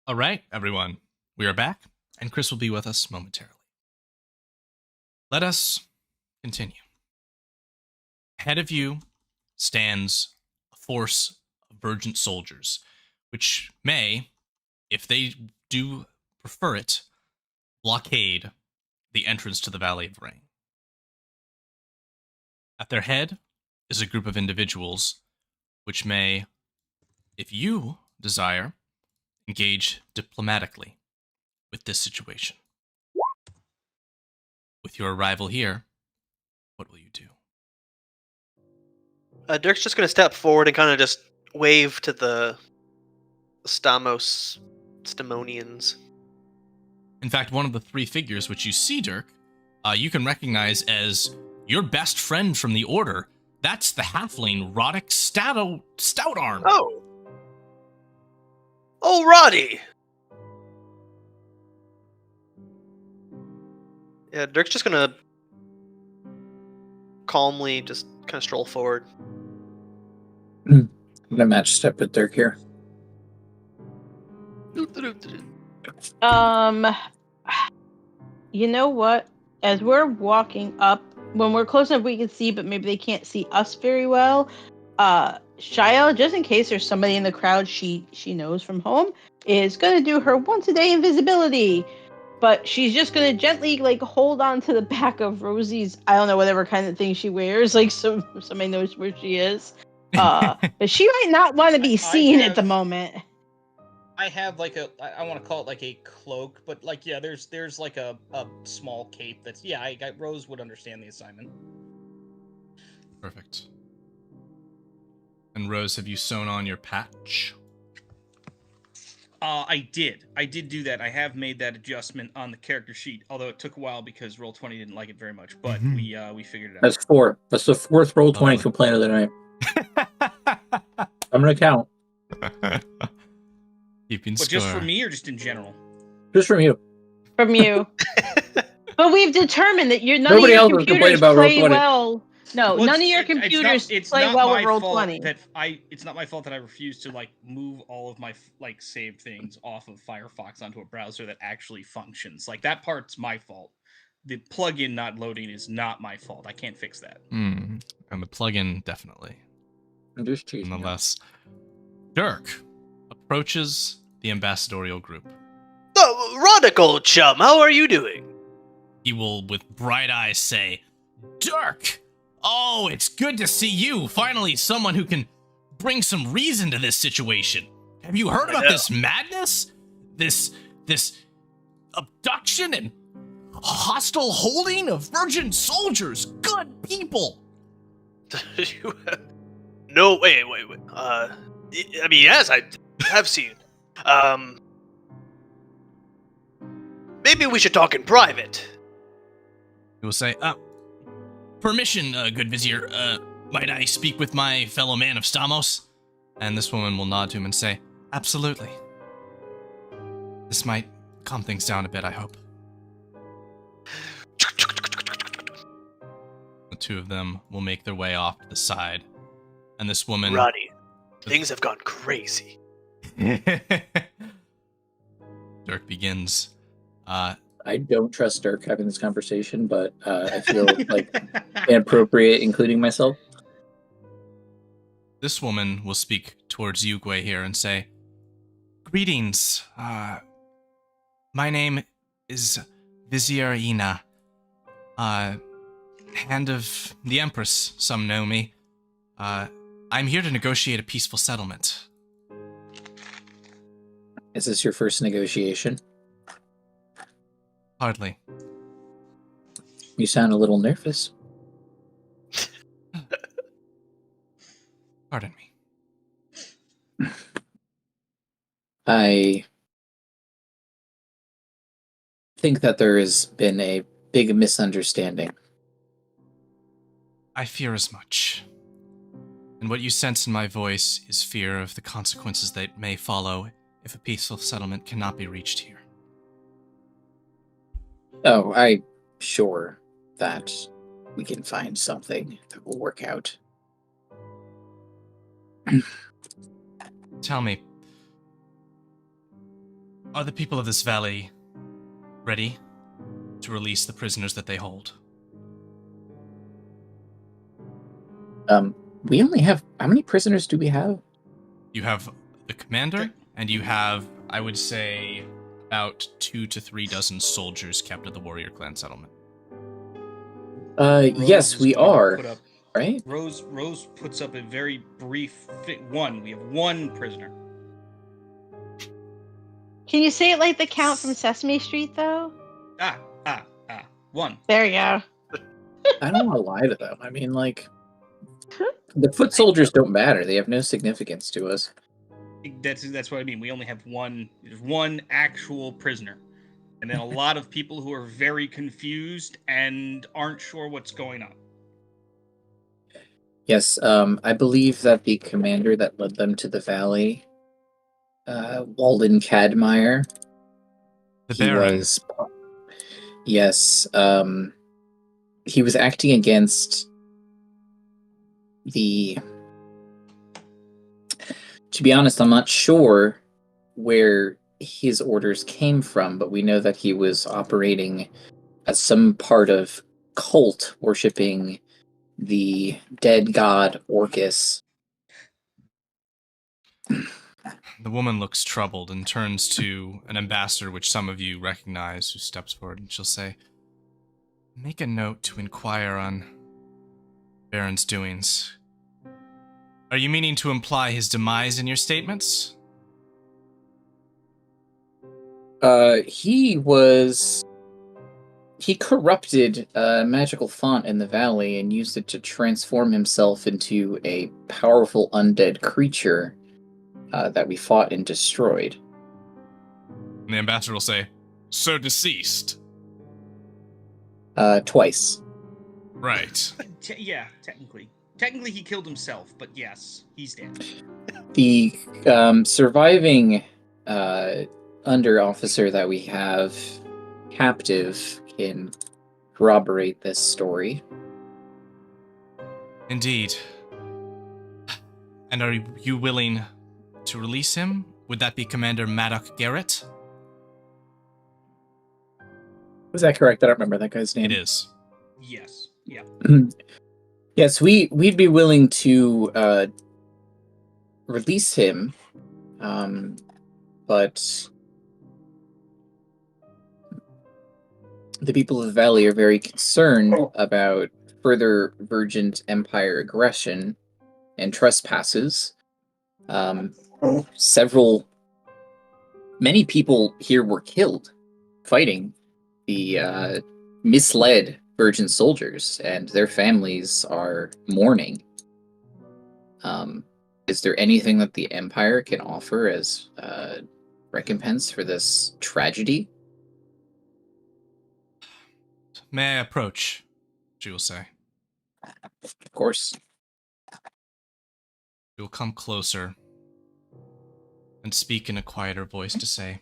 All right, everyone. We are back, and Chris will be with us momentarily. Let us continue. Ahead of you stands a force of Virgin soldiers, which may, if they do prefer it, blockade the entrance to the Valley of Rain. At their head is a group of individuals which may, if you desire, engage diplomatically with this situation. With your arrival here, what will you do? Dirk's just going to step forward and kind of just wave to the Stamonians. In fact, one of the three figures which you see, Dirk, you can recognize as your best friend from the Order. That's the halfling Roddick Stoutarm. Oh! Oh, Roddy! Yeah, Dirk's just going to calmly just kind of stroll forward. I'm gonna match step with Dirk here. You know what? As we're walking up, when we're close enough we can see, but maybe they can't see us very well. Shia, just in case there's somebody in the crowd she knows from home, is gonna do her once a day invisibility. But she's just gonna gently like hold on to the back of Rosie's, I don't know, whatever kind of thing she wears, like so somebody knows where she is. But she might not want to be seen at the moment. I have like I want to call it like a cloak, but like yeah, there's like a small cape that's Rose would understand the assignment. Perfect. And Rose, have you sewn on your patch? I did do that. I have made that adjustment on the character sheet, although it took a while because Roll20 didn't like it very much, but we figured it out. That's 4. That's the fourth Roll20 complaint of the night. I'm gonna count. Keeping But score. just for me or just in general? Just from you. From you. But we've determined that Nobody none else of has your complained computers about play Roll20. well. No, Well, none of your it's not- computers it's play not well with my fault Roll20. that it's not my fault that I refuse to like move all of my like saved things off of Firefox onto a browser that actually functions. Like that part's my fault. The plugin not loading is not my fault. I can't fix that. And the plugin, definitely. I'm just cheating. Nonetheless, Dirk approaches the ambassadorial group. Oh, Roddick, old chum, how are you doing? He will, with bright eyes, say, Dirk! Oh, it's good to see you. Finally, someone who can bring some reason to this situation. Have you heard about this madness? This abduction and hostile holding of virgin soldiers? Good people! No, wait. I mean, yes, I have seen. Maybe we should talk in private. He will say, permission, good vizier. Might I speak with my fellow man of Stamos? And this woman will nod to him and say, absolutely. This might calm things down a bit, I hope. The two of them will make their way off to the side. And this woman... Roddy, things have gone crazy. Dirk begins. I don't trust Dirk having this conversation, but I feel like inappropriate including myself. This woman will speak towards you, Gwei, here and say, greetings. My name is Vizier Ina. Hand of the Empress, some know me. I'm here to negotiate a peaceful settlement. Is this your first negotiation? Hardly. You sound a little nervous. Pardon me. I think that there has been a big misunderstanding. I fear as much. And what you sense in my voice is fear of the consequences that may follow if a peaceful settlement cannot be reached here. Oh, I'm sure that we can find something that will work out. Tell me, Are the people of this valley ready to release the prisoners that they hold? We only have... How many prisoners do we have? You have the commander, and you have, I would say, about 2 to 3 dozen soldiers kept at the warrior clan settlement. Yes, is we going to are. put up- Right? Rose puts up a very brief one. We have one prisoner. Can you say it like the Count from Sesame Street, though? One. There you go. I don't want to lie to them. I mean, like, the foot soldiers don't matter. They have no significance to us. That's what I mean. We only have one. There's one actual prisoner, and then a lot of people who are very confused and aren't sure what's going on. Yes, I believe that the commander that led them to the valley, Walden Cadmire, The he Baron. was... Yes, he was acting against the... To be honest, I'm not sure where his orders came from, but we know that he was operating as some part of cult worshipping the dead god Orcus. The woman looks troubled and turns to an ambassador, which some of you recognize, who steps forward, and she'll say, "Make a note to inquire on Baron's doings. Are you meaning to imply his demise in your statements?" He corrupted a magical font in the valley and used it to transform himself into a powerful undead creature that we fought and destroyed. And the ambassador will say, "So deceased." Twice. Right. Yeah, technically. Technically, he killed himself, but yes, he's dead. The surviving under officer that we have captive can corroborate this story. Indeed. And are you willing to release him? Would that be Commander Maddox Garrett? Was that correct? I don't remember that guy's name. It is. Yes. Yeah. Yes, we'd be willing to release him, but the people of the valley are very concerned about further Virgin Empire aggression and trespasses. Many people here were killed fighting the misled Virgin soldiers, and their families are mourning. Is there anything that the Empire can offer as recompense for this tragedy? May I approach? She will say. Of course. She will come closer and speak in a quieter voice to say,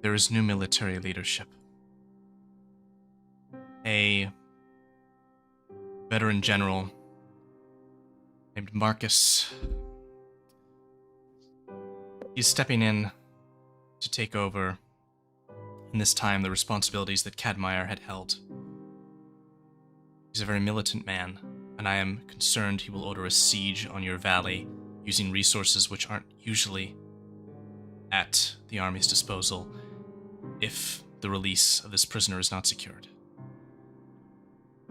"There is new military leadership. A veteran general named Marcus. He's stepping in to take over, and this time the responsibilities that Cadmire had held. He's a very militant man, and I am concerned he will order a siege on your valley using resources which aren't usually at the army's disposal if the release of this prisoner is not secured."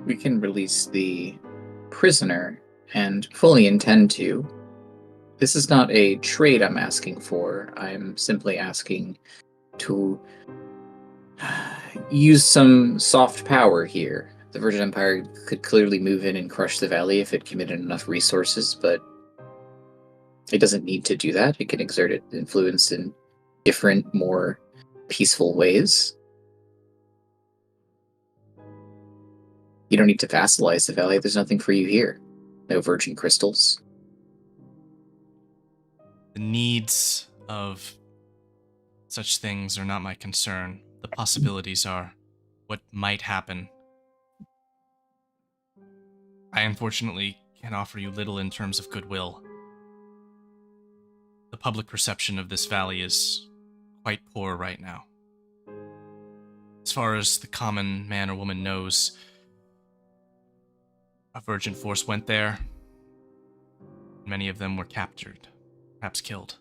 We can release the prisoner, and fully intend to. This is not a trade I'm asking for. I'm simply asking to use some soft power here. The Virgin Empire could clearly move in and crush the valley if it committed enough resources, but it doesn't need to do that. It can exert its influence in different, more peaceful ways. You don't need to vassalize the valley. There's nothing for you here. No virgin crystals. The needs of such things are not my concern. The possibilities are what might happen. I unfortunately can offer you little in terms of goodwill. the public perception of this valley is quite poor right now. As far as the common man or woman knows, a Virgin force went there. Many of them were captured, perhaps killed.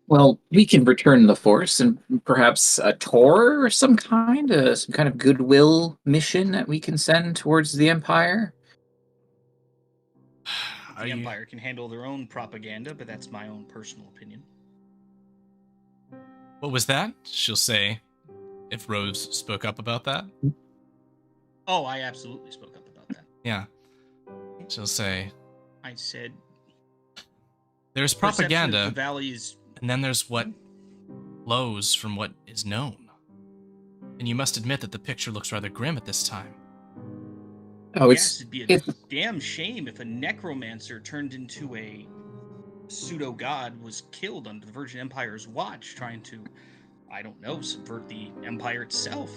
Well, we can return the force and perhaps a tour or some kind of goodwill mission that we can send towards the Empire. The Empire can handle their own propaganda, but that's my own personal opinion. What was that? She'll say, if Rose spoke up about that. Oh, I absolutely spoke up about that. Yeah. She'll say, I said there's perception of propaganda, the valley is... and then there's what flows from what is known. And you must admit that the picture looks rather grim at this time. Oh, yes, it'd be a damn shame if a necromancer turned into a pseudo-god was killed under the Virgin Empire's watch trying to, I don't know, subvert the Empire itself.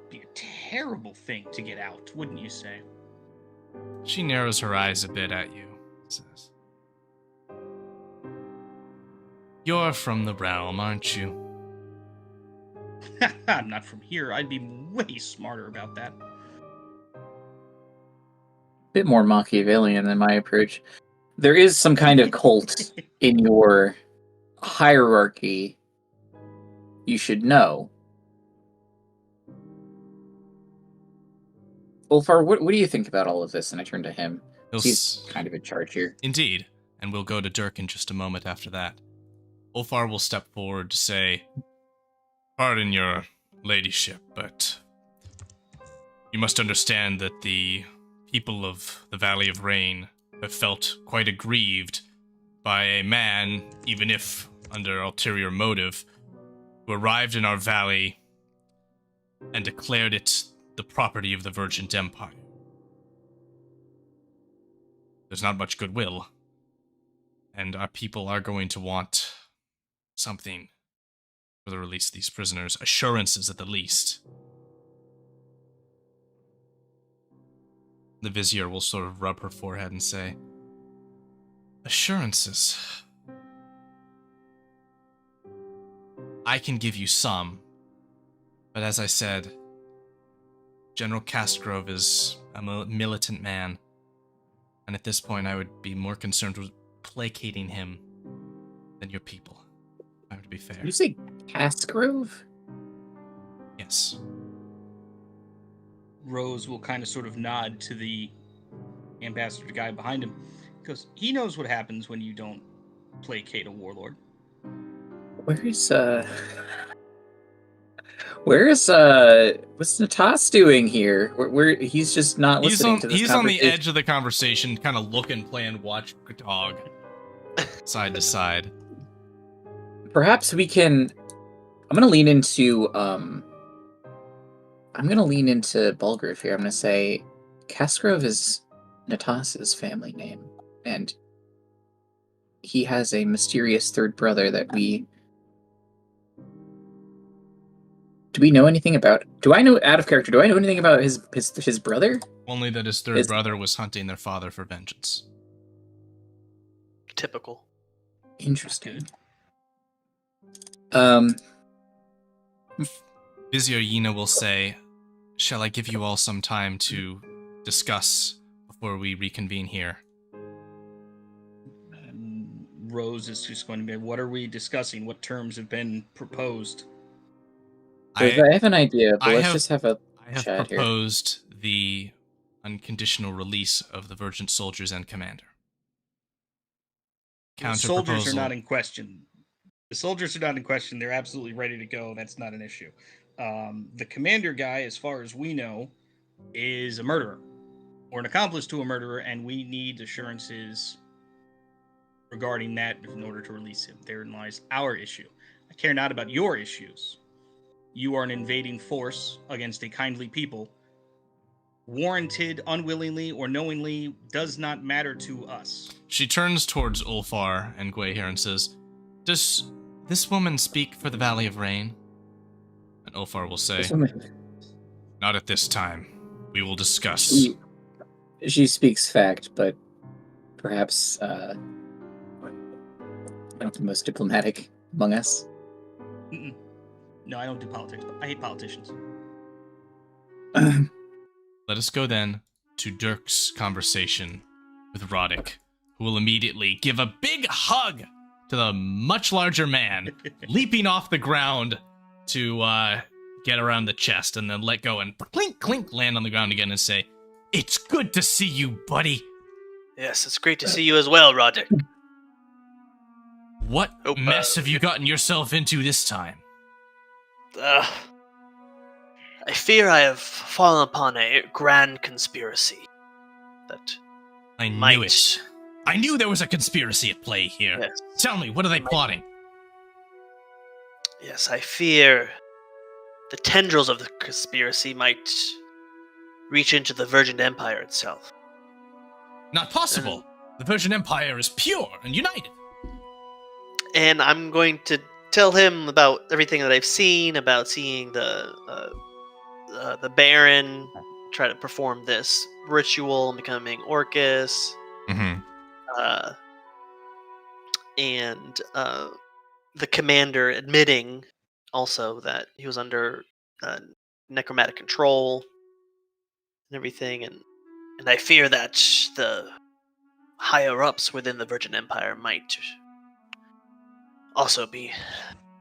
It'd be a terrible thing to get out, wouldn't you say? She narrows her eyes a bit at you, says, "You're from the realm, aren't you?" I'm not from here. I'd be way smarter about that. Bit more Machiavellian than my approach. There is some kind of cult in your hierarchy you should know. Ulfar, what do you think about all of this? And I turn to him. He's kind of in charge here. Indeed, and we'll go to Dirk in just a moment after that. Ulfar will step forward to say, "Pardon your ladyship, but you must understand that the people of the Valley of Rain have felt quite aggrieved by a man, even if under ulterior motive, who arrived in our valley and declared it the property of the Virgin Empire. There's not much goodwill, and our people are going to want something for the release of these prisoners, assurances at the least." The Vizier will sort of rub her forehead and say, "Assurances. I can give you some, but as I said, General Castgrove is a militant man, and at this point I would be more concerned with placating him than your people. I have to be fair." Did you say Castgrove? Yes. Rose will kind of sort of nod to the ambassador guy behind him, because he knows what happens when you don't placate a warlord. Where's what's Natas doing here? Where he's just not listening to this He's on the conversation. edge of the conversation, kind of looking, playing watch dog, side to side. Perhaps we can. I'm gonna lean into Bulgrove here. I'm gonna say Castgrove is Natas's family name, and he has a mysterious third brother that we. Do we know anything about? Do I know out of character? Do I know anything about his brother? Only that his third brother was hunting their father for vengeance. Typical. Interesting. Vizier Yina will say, "Shall I give you all some time to discuss before we reconvene here?" Rose is just going to be, "What are we discussing? What terms have been proposed?" I have an idea, but let's just have a I have chat here. proposed the unconditional release of the Virgin soldiers and commander. The soldiers are not in question. The soldiers are not in question. They're absolutely ready to go. That's not an issue. The commander guy, as far as we know, is a murderer or an accomplice to a murderer, and we need assurances regarding that in order to release him. Therein lies our issue. I care not about your issues. You are an invading force against a kindly people. Warranted, unwillingly, or knowingly does not matter to us. She turns towards Ulfar and Gwayhair and says, "Does this woman speak for the Valley of Rain?" And Ulfar will say, "Not at this time. We will discuss." She speaks fact, but perhaps Not the most diplomatic among us. Mm-mm. No, I don't do politics, but I hate politicians. Let us go then to Dirk's conversation with Roddick, who will immediately give a big hug to the much larger man, leaping off the ground to get around the chest and then let go and clink, clink, land on the ground again and say, "It's good to see you, buddy." Yes, it's great to see you as well, Roddick. What mess have you gotten yourself into this time? I fear I have fallen upon a grand conspiracy that I might... knew it. I knew there was a conspiracy at play here. Yes. Tell me, what are they plotting? Yes, I fear the tendrils of the conspiracy might reach into the Virgin Empire itself. Not possible. The Persian Empire is pure and united. And I'm going to tell him about everything that I've seen, about seeing the Baron try to perform this ritual and becoming Orcus. Mm-hmm. And the commander admitting also that he was under necromantic control and everything, and I fear that the higher ups within the Virgin Empire might also be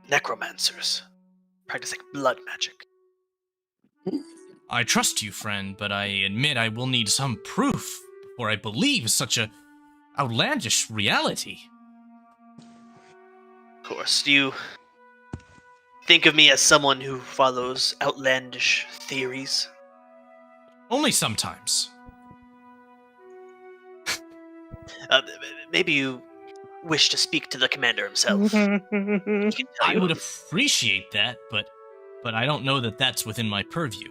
necromancers practicing blood magic. I trust you, friend, but I admit I will need some proof before I believe such a outlandish reality. Of course, do you think of me as someone who follows outlandish theories? Only sometimes. Maybe you wish to speak to the commander himself. I would appreciate that, but I don't know that that's within my purview.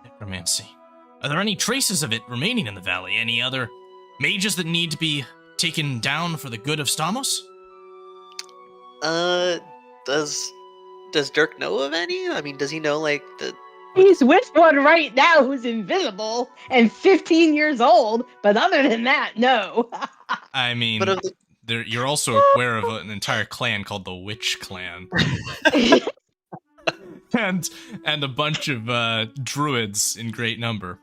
Necromancy. Are there any traces of it remaining in the valley? Any other mages that need to be taken down for the good of Stamos? Does Dirk know of any? I mean, does he know, like, the... He's with one right now who's invisible and 15 years old, but other than that, no. I mean, But you're also aware of an entire clan called the Witch Clan. and a bunch of druids in great number.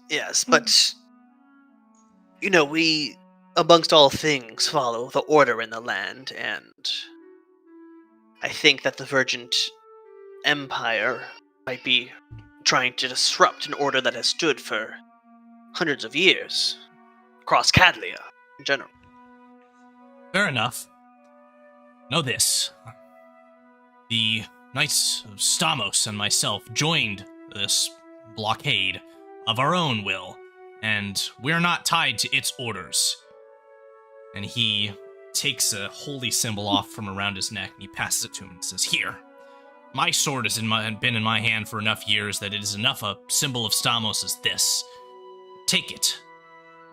Yes, but... You know, we, amongst all things, follow the order in the land, and... I think that the Virgin Empire might be trying to disrupt an order that has stood for hundreds of years across Cadlia in general. Fair enough. Know this. The Knights of Stamos and myself joined this blockade of our own will, and we're not tied to its orders. And he takes a holy symbol off from around his neck and he passes it to him and says, "Here, my sword has been in my hand for enough years that it is enough a symbol of Stamos as this. Take it.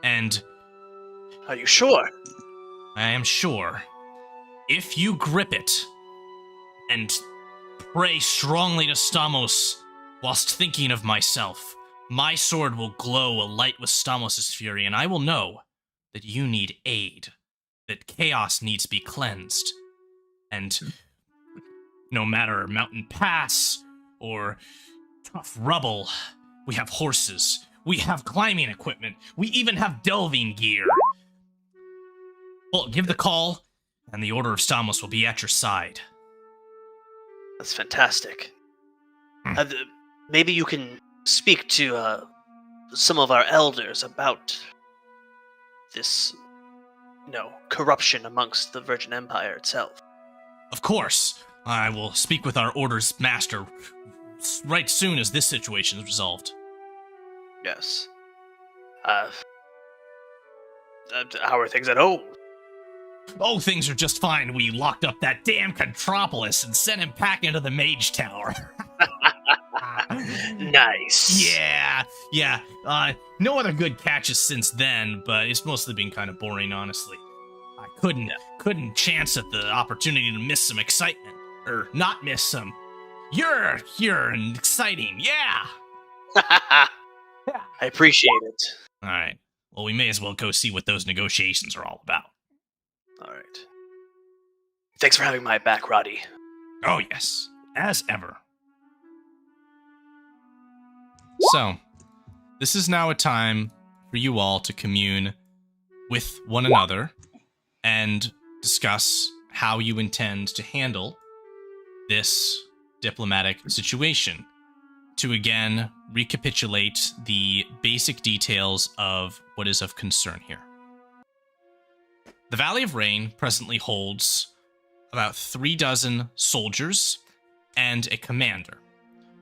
And Are you sure? I am sure, if you grip it and pray strongly to Stamos whilst thinking of myself, my sword will glow alight with Stamos' fury, and I will know that you need aid, that chaos needs to be cleansed, and no matter mountain pass or tough rubble, we have horses, we have climbing equipment, we even have delving gear. Well, give the call, and the Order of Stamos will be at your side." That's fantastic. Maybe you can speak to some of our elders about this, corruption amongst the Virgin Empire itself. Of course, I will speak with our Order's master right soon as this situation is resolved. Yes. How are things at home? Oh, things are just fine. We locked up that damn Contropolis and sent him back into the Mage Tower. Nice. Yeah. No other good catches since then, but it's mostly been kind of boring, honestly. I couldn't chance at the opportunity to miss some excitement, or not miss some. You're here and exciting, yeah. I appreciate it. All right. well, we may as well go see what those negotiations are all about. All right. Thanks for having my back, Roddy. Oh, yes, as ever. So, this is now a time for you all to commune with one another and discuss how you intend to handle this diplomatic situation. To again recapitulate the basic details of what is of concern here. The Valley of Rain presently holds about 36 soldiers and a commander,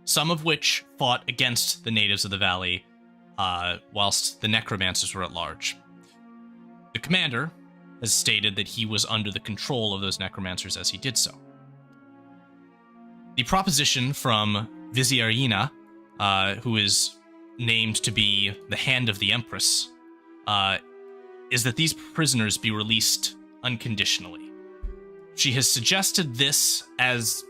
some of which fought against the natives of the valley, whilst the necromancers were at large. The commander has stated that he was under the control of those necromancers as he did so. The proposition from Vizierina, who is named to be the Hand of the Empress, is that these prisoners be released unconditionally. She has suggested this as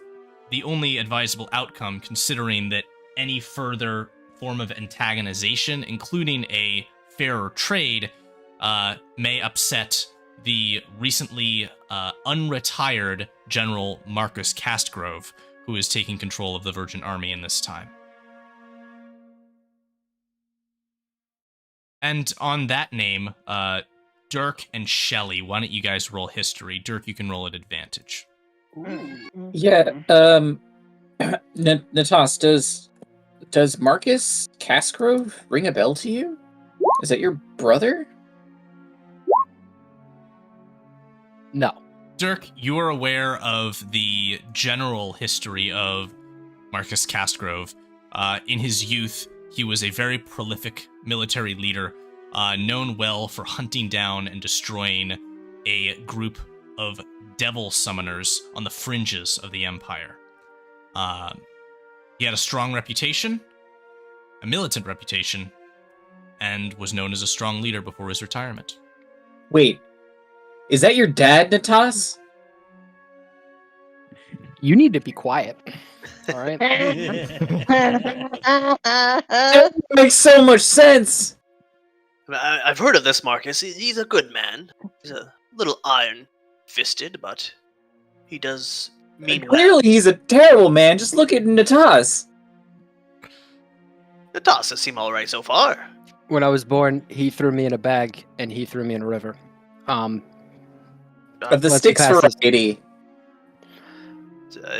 the only advisable outcome, considering that any further form of antagonization, including a fairer trade, may upset the recently unretired General Marcus Castgrove, who is taking control of the Virgin Army in this time. And on that name, Dirk and Shelley, why don't you guys roll history? Dirk, you can roll at advantage. Yeah, Natas, does Marcus Casgrove ring a bell to you? Is that your brother? No. Dirk, you are aware of the general history of Marcus Castgrove. In his youth, he was a very prolific military leader, known well for hunting down and destroying a group of devil summoners on the fringes of the Empire. He had a strong reputation, a militant reputation, and was known as a strong leader before his retirement. Wait, is that your dad, Natas? You need to be quiet. All right. That makes so much sense! I've heard of this Marcus. He's a good man. He's a little iron-fisted, but he does mean well. Clearly he's a terrible man, just look at Natas. Natasha seem all right so far. When I was born, he threw me in a bag and he threw me in a river. Of the Let's Styx pass this. variety.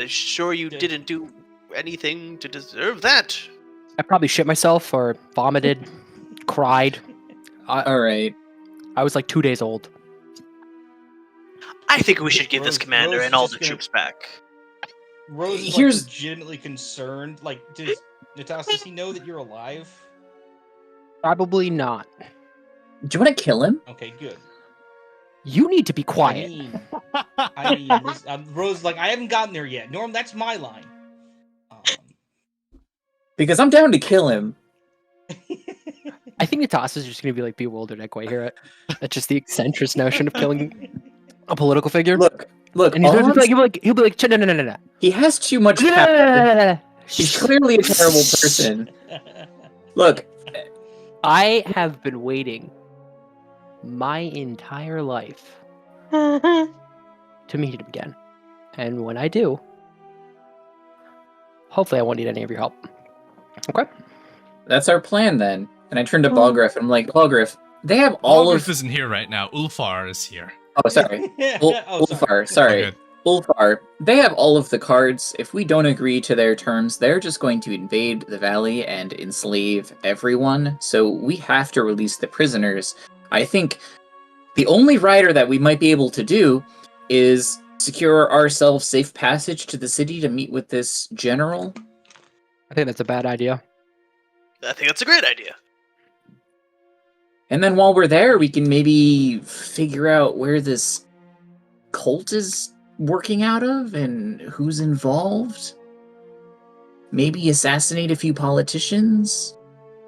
Sure you didn't do anything to deserve that. I probably shit myself or vomited, cried. Alright. I was like 2 days old. I think we should give this Rose- commander Rose and all is the just gonna- troops back. Rose is Here's- legitimately concerned. Like, does he know that you're alive? Probably not. Do you want to kill him? Okay, good. You need to be quiet. I mean, listen, Rose, like, I haven't gotten there yet. Norm, that's my line. Because I'm down to kill him. I think Natas is just going to be like bewildered at quite hear it. That's just the eccentric notion of killing a political figure. Look, And he's all gonna I'm he'll be like, no. he has too much power. He's clearly a terrible person. Look, I have been waiting my entire life to meet him again. And when I do, hopefully I won't need any of your help. Okay? that's our plan then. And I turned to Balgriff and I'm like, Balgriff, they have all Balgriff of... isn't here right now. Ulfar is here. Oh, sorry. Ulfar, Oh, sorry. good. Ulfar, they have all of the cards. If we don't agree to their terms, they're just going to invade the valley and enslave everyone. So we have to release the prisoners. I think the only rider that we might be able to do is secure ourselves safe passage to the city to meet with this general. I think that's a bad idea. I think that's a great idea. And then while we're there, we can maybe figure out where this cult is working out of and who's involved. Maybe assassinate a few politicians.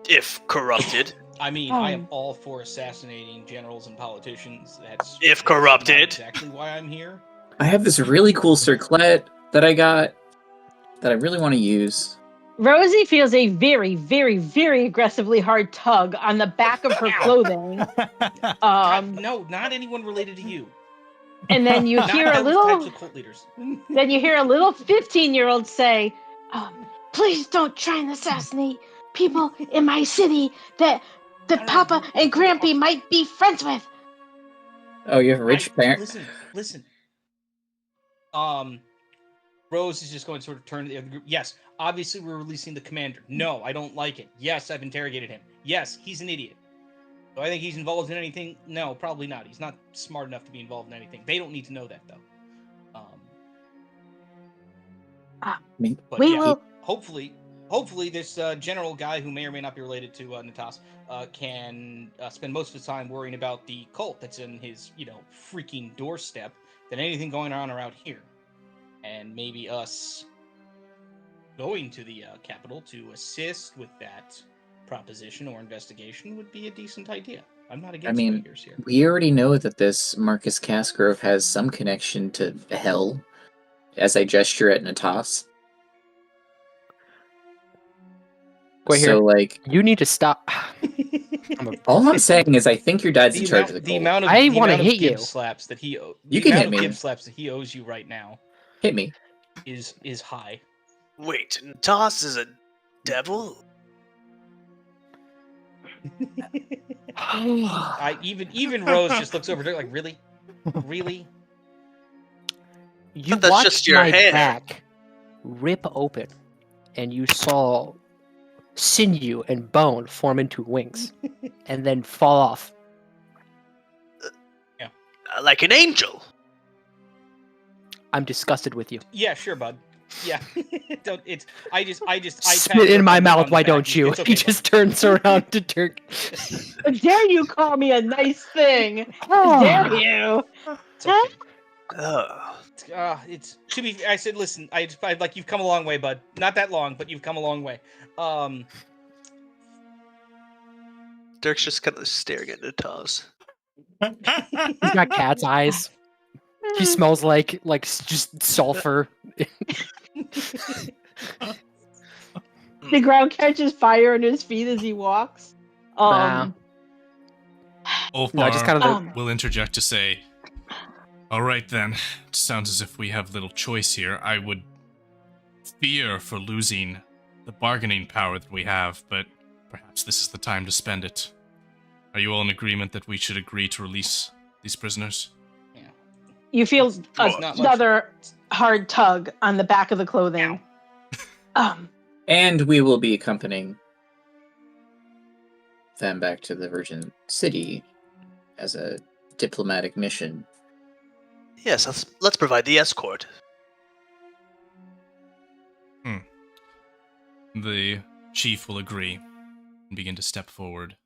If corrupted. I mean, I am all for assassinating generals and politicians. That's If corrupted. not exactly why I'm here. I have this really cool circlet that I got that I really want to use. Rosie feels a very, very, very aggressively hard tug on the back of her clothing. No, not anyone related to you. And then you Not hear a those little. types of cult leaders. Then you hear a little 15-year-old say, "Please don't try and assassinate people in my city that Papa and Grampy might be friends with." Oh, you have a rich parent. Listen. Rose is just going to sort of turn to the other group. Yes, obviously we're releasing the commander. No, I don't like it. Yes, I've interrogated him. Yes, he's an idiot. Do I think he's involved in anything? No, probably not. He's not smart enough to be involved in anything. They don't need to know that, though. But We yeah, will. hopefully this general guy who may or may not be related to Natas can spend most of his time worrying about the cult that's in his, freaking doorstep than anything going on around here. And maybe us going to the capital to assist with that proposition or investigation would be a decent idea. I'm not against figures here. We already know that this Marcus Casgrove has some connection to hell, as I gesture at Natas. Go here. So, like, You need to stop. all I'm saying is I think your dad's in charge of the The cult. amount of I the wanna amount of hit you. Gibbs slaps that he You can hit amount of me. Gibbs slaps that he owes you right now Hit me. is high. Wait, Toss is a devil? Even Rose just looks over there like, really? You But that's watched just your my hair. back rip open, and you saw sinew and bone form into wings, and then fall off. Like an angel. I'm disgusted with you. Yeah, sure, bud. Yeah. Don't it's I Spit in my mouth, why don't you? It's okay, He just turns around to Dirk. How dare you call me a nice thing? How dare you? It's okay. Oh. It's to be. I said, listen. I like you've come a long way, bud. Not that long, but you've come a long way. Dirk's just kind of staring at Nataz. He's got cat's eyes. He smells like just sulfur. The ground catches fire on his feet as he walks. Nah. Olfar No, just kind of will interject to say, all right then, it sounds as if we have little choice here. I would fear for losing the bargaining power that we have, but perhaps this is the time to spend it. Are you all in agreement that we should agree to release these prisoners? You feel not another hard tug on the back of the clothing. And we will be accompanying them back to the Virgin City as a diplomatic mission. Yes, let's provide the escort. The chief will agree and begin to step forward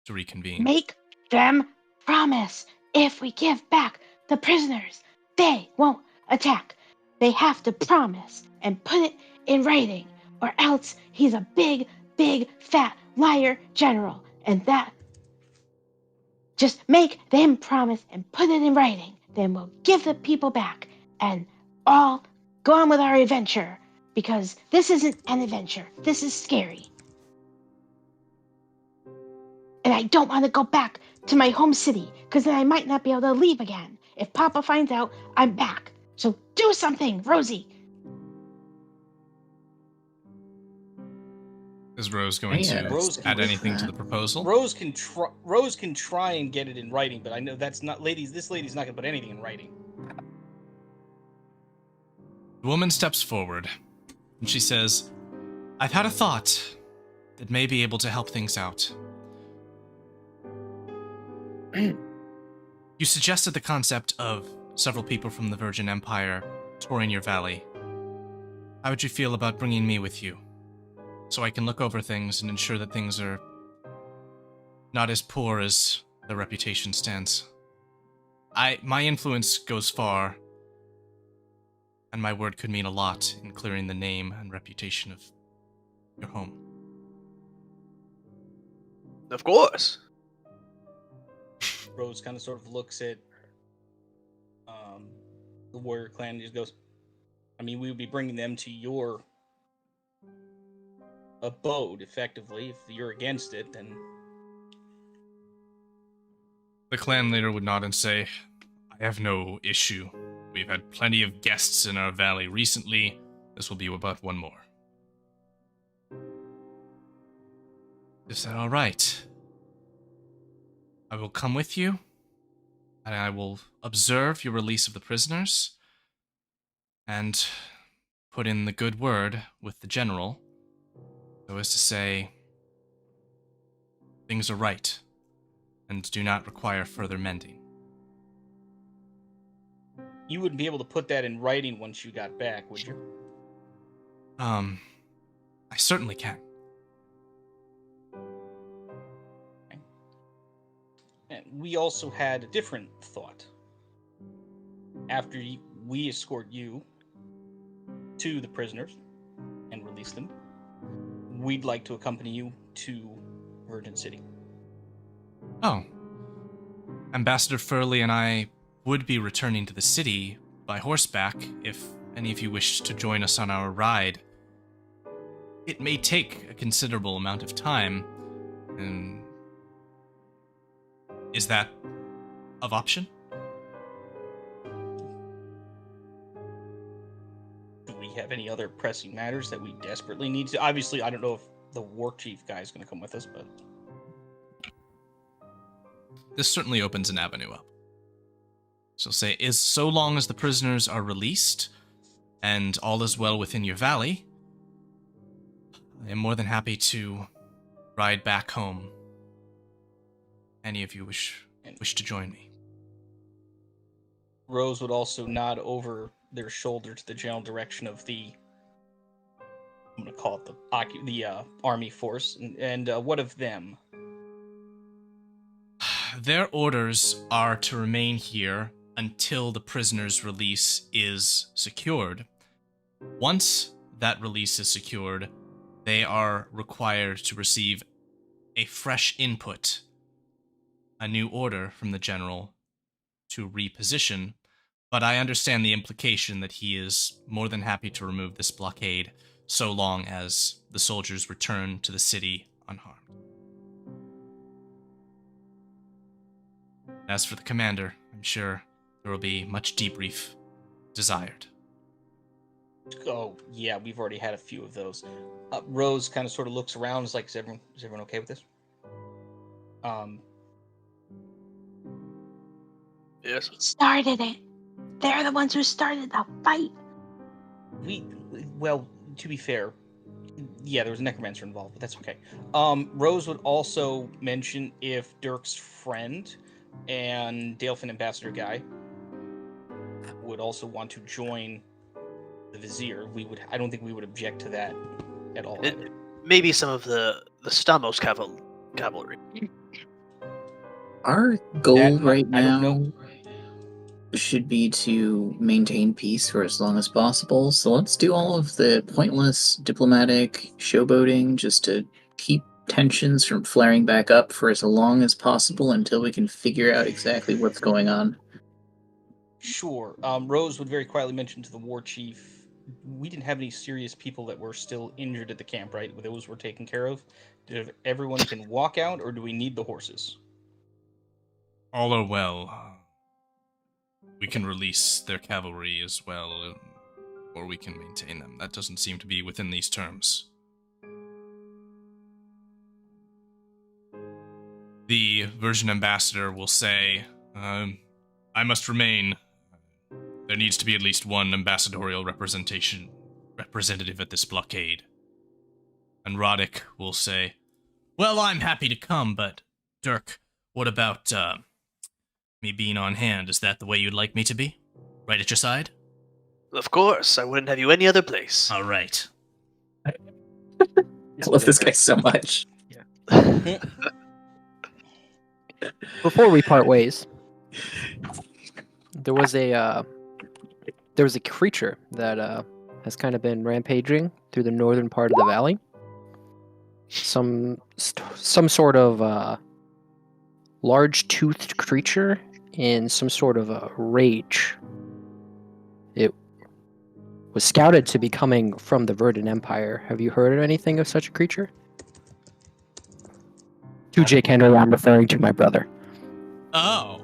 to reconvene. Make them promise. If we give back the prisoners, they won't attack. They have to promise and put it in writing, or else he's a big, big, fat liar general. And that, just make them promise and put it in writing. Then we'll give the people back and all go on with our adventure. Because this isn't an adventure. This is scary. And I don't want to go back to my home city, because then I might not be able to leave again. If Papa finds out, I'm back. So do something, Rosie. Is Rose going to add anything to the proposal? Rose can try and get it in writing, but I know that's not this lady's not going to put anything in writing. The woman steps forward, and she says, I've had a thought that may be able to help things out. You suggested the concept of several people from the Virgin Empire touring your valley. How would you feel about bringing me with you? So I can look over things and ensure that things are not as poor as their reputation stands. My influence goes far, and my word could mean a lot in clearing the name and reputation of your home. Of course. Rose kind of sort of looks at the warrior clan and just goes, I mean, we would be bringing them to your abode, effectively. If you're against it, then... The clan leader would nod and say, I have no issue. We've had plenty of guests in our valley recently. This will be about one more. Is that all right? I will come with you, and I will observe your release of the prisoners, and put in the good word with the general, so as to say, things are right, and do not require further mending. You wouldn't be able to put that in writing once you got back, would you? I certainly can. And we also had a different thought. After we escort you to the prisoners and release them, we'd like to accompany you to Virgin City. Oh. Ambassador Furley and I would be returning to the city by horseback if any of you wished to join us on our ride. It may take a considerable amount of time, and is that of option? Do we have any other pressing matters that we desperately need to... Obviously, I don't know if the war chief guy is going to come with us, but... This certainly opens an avenue up. So say, is so long as the prisoners are released, and all is well within your valley, I am more than happy to ride back home. Any of you wish to join me. Rose would also nod over their shoulder to the general direction of the... I'm going to call it the army force. And what of them? Their orders are to remain here until the prisoner's release is secured. Once that release is secured, they are required to receive a fresh input, a new order from the general to reposition, but I understand the implication that he is more than happy to remove this blockade so long as the soldiers return to the city unharmed. As for the commander, I'm sure there will be much debrief desired. Oh, yeah, we've already had a few of those. Rose kind of sort of looks around, is like, is everyone okay with this? Yes. They started it. They're the ones who started the fight. Well, to be fair, yeah, there was a necromancer involved, but that's okay. Rose would also mention if Dirk's friend and Dalefin Ambassador Guy would also want to join the Vizier. I don't think we would object to that at all. Maybe some of the Stamos cavalry. Our goal right I don't now know. should be to maintain peace for as long as possible. So let's do all of the pointless diplomatic showboating just to keep tensions from flaring back up for as long as possible until we can figure out exactly what's going on. Sure. Rose would very quietly mention to the war chief, we didn't have any serious people that were still injured at the camp, right? Those were taken care of. Did everyone can walk out, or do we need the horses? All are well. We can release their cavalry as well, or we can maintain them. That doesn't seem to be within these terms. The Virgin Ambassador will say, I must remain. There needs to be at least one ambassadorial representative at this blockade. And Roddick will say, well, I'm happy to come, but Dirk, what about me being on hand? Is that the way you'd like me to be? Right at your side? Of course, I wouldn't have you any other place. All right. I love this guy so much. Before we part ways, there was a creature that has kind of been rampaging through the northern part of the valley. Some sort of large-toothed creature in some sort of a rage. It was scouted to be coming from the Verdant Empire. Have you heard of anything of such a creature? To Jake Henry, I'm referring to my brother. Oh.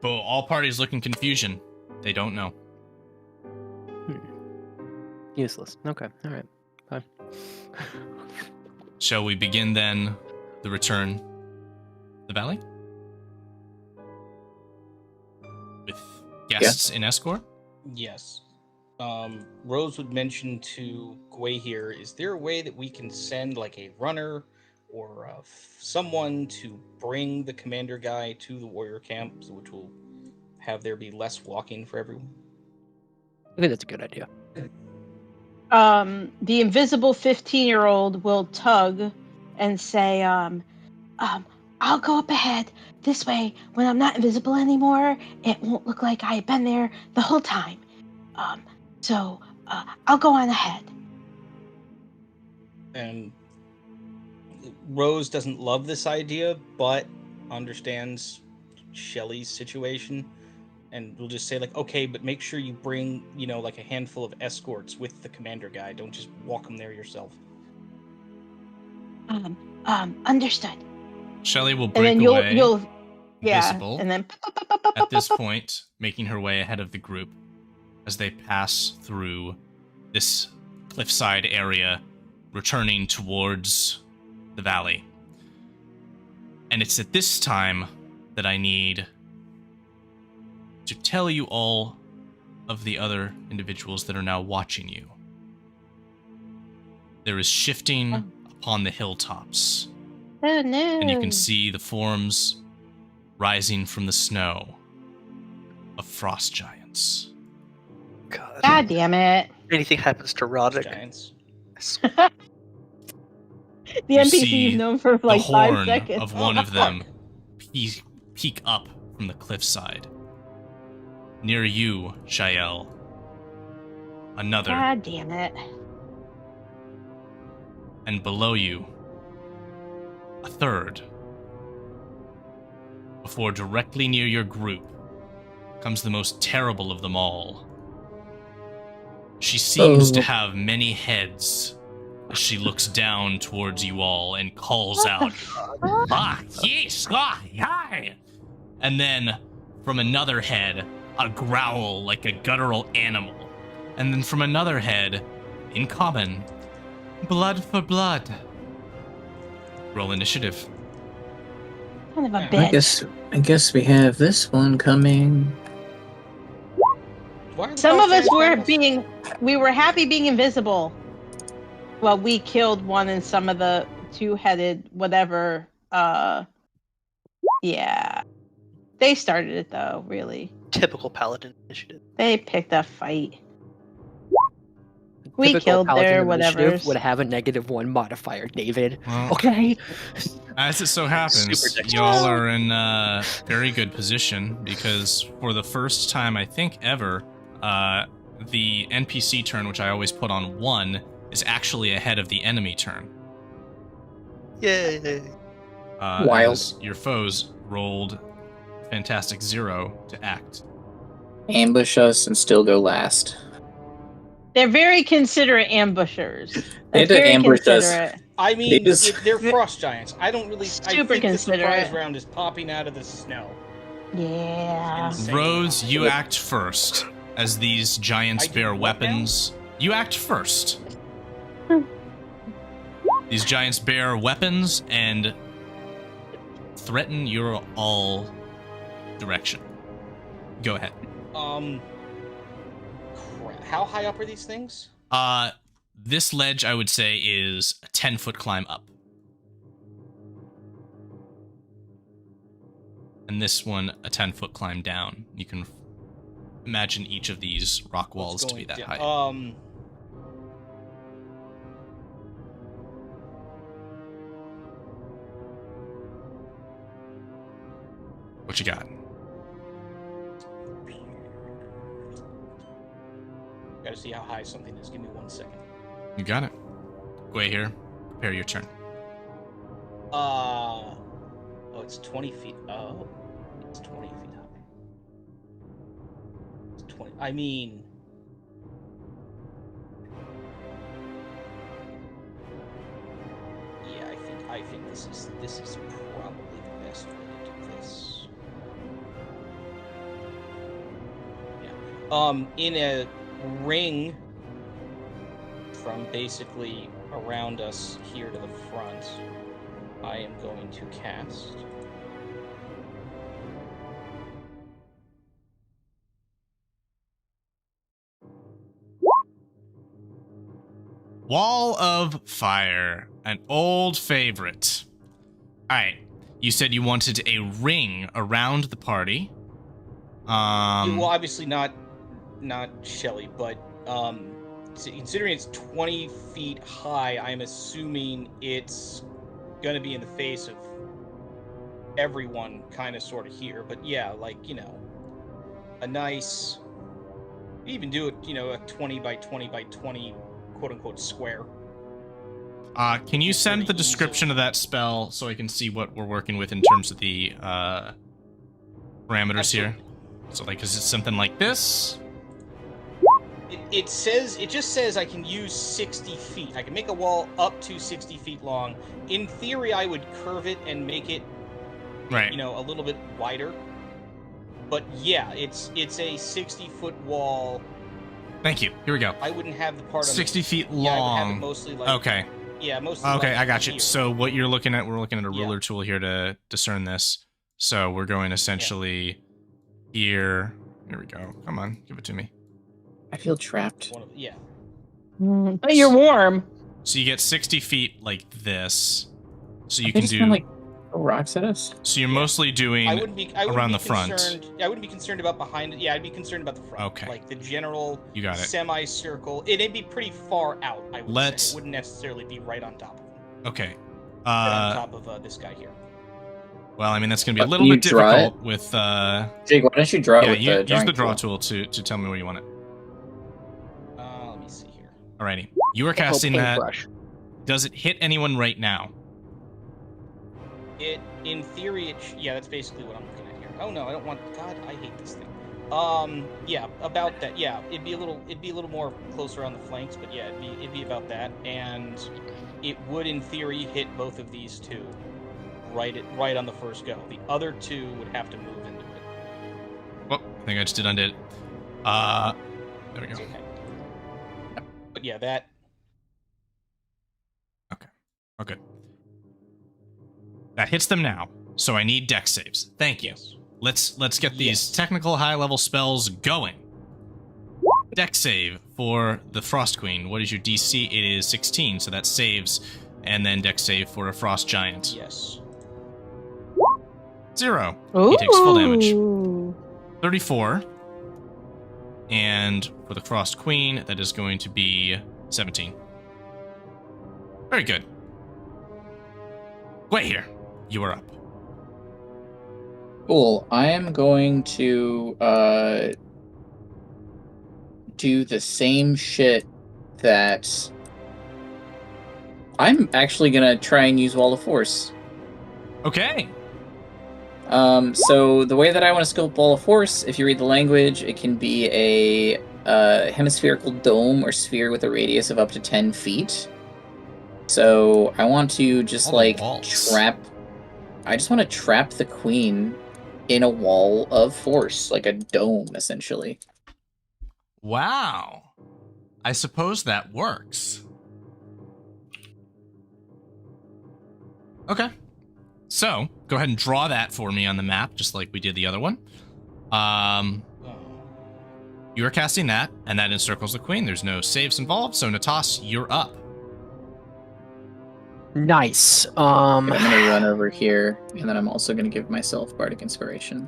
But all parties look in confusion. They don't know. Useless. Okay, alright. Fine. Shall we begin then the return to the valley? With guests in escort? Yes. Rose would mention to Gwei here, is there a way that we can send like a runner or someone to bring the commander guy to the warrior camp, which will have there be less walking for everyone? I think that's a good idea. The invisible 15-year-old will tug and say, I'll go up ahead. This way, when I'm not invisible anymore, it won't look like I've been there the whole time. So I'll go on ahead. And Rose doesn't love this idea, but understands Shelly's situation. And we'll just say, like, okay, but make sure you bring, like a handful of escorts with the commander guy. Don't just walk him there yourself. Understood. Shelly will And break then away. you'll visible. and then At this point, making her way ahead of the group as they pass through this cliffside area, returning towards the valley. And it's at this time that I need to tell you all of the other individuals that are now watching you. There is shifting upon the hilltops, oh no. and you can see the forms rising from the snow of frost giants. God damn it. Anything happens to Roderick. Giants. The You NPC see is known for The like 5 horn seconds. of one of fuck. them peek up from the cliffside. Near you, Shael, another, God damn it. and below you, a third. Before directly near your group comes the most terrible of them all. She seems to have many heads as she looks down towards you all and calls out, "Ah, yes, ah, hi!" And then from another head, a growl like a guttural animal. And then from another head, in common, blood for blood. Roll initiative. Son of a I bitch. I guess we have this one coming. Why are the Some frost of us giants were animals? we were happy being invisible. Well, we killed one in some of the two-headed whatever. Yeah. They started it though, really. Typical paladin initiative. They picked a fight. We Typical killed Paladin their initiative whatevers. would have a -1 modifier, David. Well, Okay. as it so happens, Super dexterous. y'all are in a very good position because for the first time, I think ever, the NPC turn, which I always put on 1, is actually ahead of the enemy turn. Yay. Wild. As your foes rolled fantastic 0 to act. Ambush us and still go last. They're very considerate ambushers. They That's did very ambush us. considerate. I mean, just- they're frost giants. I don't really. I Super think the surprise considerate. round is popping out of the snow. Yeah. Insane. Rose, you act first as these giants I do bear what now? weapons. You act first. These giants bear weapons and threaten your all direction. Go ahead. Crap. How high up are these things? This ledge I would say is a 10-foot climb up. And this one a 10-foot climb down. You can imagine each of these rock walls to be that high. What you got? Gotta see how high something is. Give me 1 second. You got it. Gwei here. Prepare your turn. Oh, it's 20 feet. Oh, it's 20 feet high. It's 20. I mean, I think this is probably the best way to do this. Yeah. In a ring from basically around us here to the front, I am going to cast Wall of Fire, an old favorite. All right, you said you wanted a ring around the party. well, obviously not Shelly, but considering it's 20 feet high, I'm assuming it's gonna be in the face of everyone, kind of, sort of here. But yeah, like, a nice. You even do it, a 20 by 20 by 20, quote unquote, square. Can you send the description of that spell so I can see what we're working with in terms of the parameters here? So, like, is it something like this? It just says I can use 60 feet. I can make a wall up to 60 feet long. In theory, I would curve it and make it, right, a little bit wider. But yeah, it's a 60-foot wall. Thank you. Here we go. I wouldn't have the part 60 feet long. Yeah, I would have it mostly like. Okay. Yeah, mostly. Okay, like I got you. here. So what you're looking at, we're looking at a ruler tool here to discern this. So we're going essentially here. Here we go. Come on, give it to me. I feel trapped. Yeah. But you're warm. So you get 60 feet like this. So you They can just do. kinda, like, throw rocks at us. So you're mostly doing around the front. I wouldn't be concerned about behind it. Yeah, I'd be concerned about the front. Okay. Like the general You got it. semicircle. It'd be pretty far out, I would Let's- say. It wouldn't necessarily be right on top of him. Okay. Right on top of this guy here. Well, I mean, that's going to be a But little can bit you draw difficult with. Jake, why don't you draw it Yeah, with the use drawing the draw tool? tool to tell me where you want it. Let me see here. Alrighty. You are casting that. Paintbrush. Does it hit anyone right now? In theory, yeah, that's basically what I'm looking at here. Oh no, I don't want. God, I hate this thing. Yeah, about that. Yeah, it'd be a little more closer on the flanks, but yeah, it'd be about that, and it would, in theory, hit both of these two, right on the first go. The other two would have to move into it. Well, I think I just did undid it. There we go. It's okay. But yeah, that. Okay. That hits them now, so I need dex saves. Thank you. Yes. Let's get these technical high-level spells going. Dex save for the Frost Queen. What is your DC? It is 16, so that saves. And then dex save for a Frost Giant. Yes. 0. He takes full damage. Ooh. 34. And for the Frost Queen, that is going to be 17. Very good. Wait here. You are up. Cool. I am going to do the same shit that I'm actually gonna try and use Wall of Force. Okay. So the way that I want to scope Wall of Force, if you read the language, it can be a hemispherical dome or sphere with a radius of up to 10 feet. So I want to just All the walls. trap. I just want to trap the queen in a wall of force, like a dome, essentially. Wow. I suppose that works. Okay. So, go ahead and draw that for me on the map, just like we did the other one. You are casting that, and that encircles the queen. There's no saves involved, so Natas, you're up. Nice. I'm gonna run over here, and then I'm also gonna give myself Bardic Inspiration.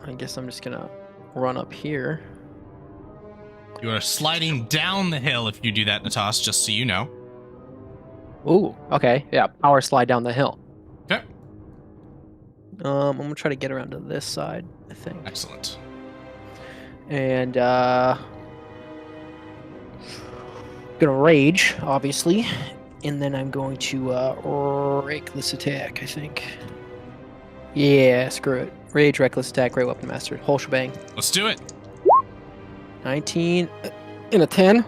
I guess I'm just gonna run up here. You are sliding down the hill if you do that, Natas, just so you know. Ooh, okay. Yeah, power slide down the hill. Okay. I'm gonna try to get around to this side, I think. Excellent. And gonna rage, obviously, and then I'm going to reckless attack, I think. Yeah, screw it. Rage, reckless attack, great weapon master, whole shebang. Let's do it. 19 and a 10.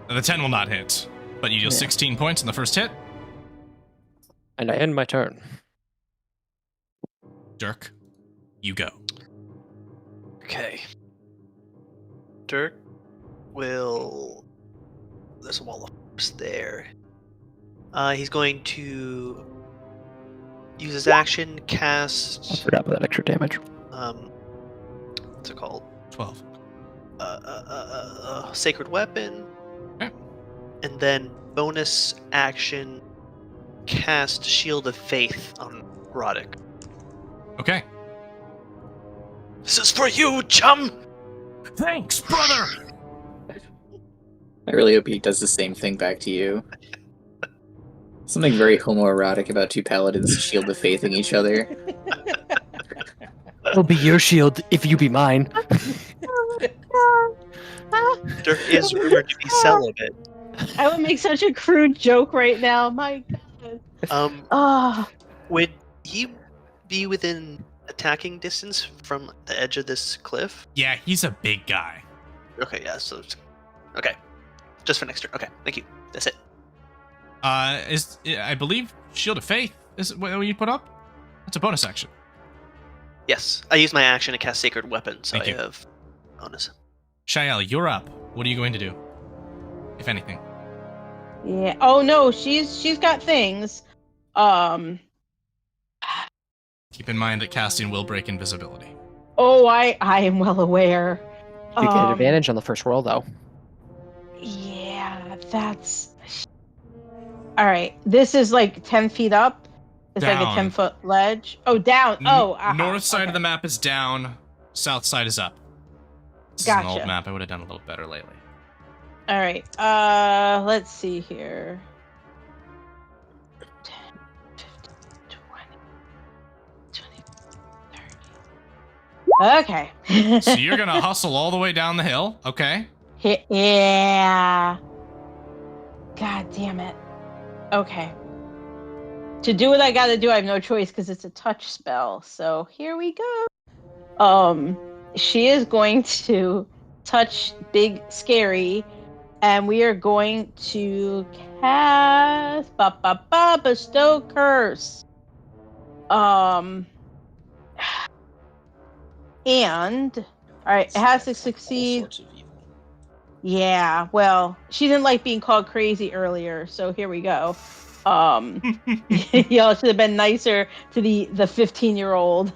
The 10 will not hit, but you deal 16 points in the first hit. And I end my turn. Dirk, you go. Okay. Dirk will. There's a wall of force there. He's going to use his action, I cast. forgot about that extra damage. What's it called? 12. Sacred Weapon. Okay. And then bonus action, cast Shield of Faith on Roddick. Okay. This is for you, chum! Thanks, brother! I really hope he does the same thing back to you. Something very homoerotic about two paladins shield of faithing each other. I'll be your shield if you be mine. Dirk is rumored to be celibate. I would make such a crude joke right now. My God. Oh, Would he be within attacking distance from the edge of this cliff? Yeah, he's a big guy. Okay, yeah, so okay. Just for next turn. Okay, thank you. That's it. I believe Shield of Faith is what you put up? That's a bonus action. Yes, I use my action to cast Sacred Weapon, so Thank I you. have bonus. Shael, you're up. What are you going to do? If anything. yeah. Oh no, she's got things. Keep in mind that casting will break invisibility. Oh, I am well aware. You get advantage on the first roll, though. Yeah, that's. All right. This is like 10 feet up. It's like a Down. 10-foot ledge. Oh, down. Oh, North side okay. of the map is down. South side is up. This is an old Gotcha. map. I would have done a little better lately. All right. Let's see here. 10, 15, 20, 30. Okay. So you're gonna hustle all the way down the hill, okay? Yeah. God damn it. Okay. To do what I gotta do, I have no choice because it's a touch spell. So here we go. She is going to touch Big Scary, and we are going to cast Bestow Curse. And all right, it has to All succeed. sorts of evil. Yeah, well, she didn't like being called crazy earlier, so here we go. Y'all should have been nicer to the 15-year-old.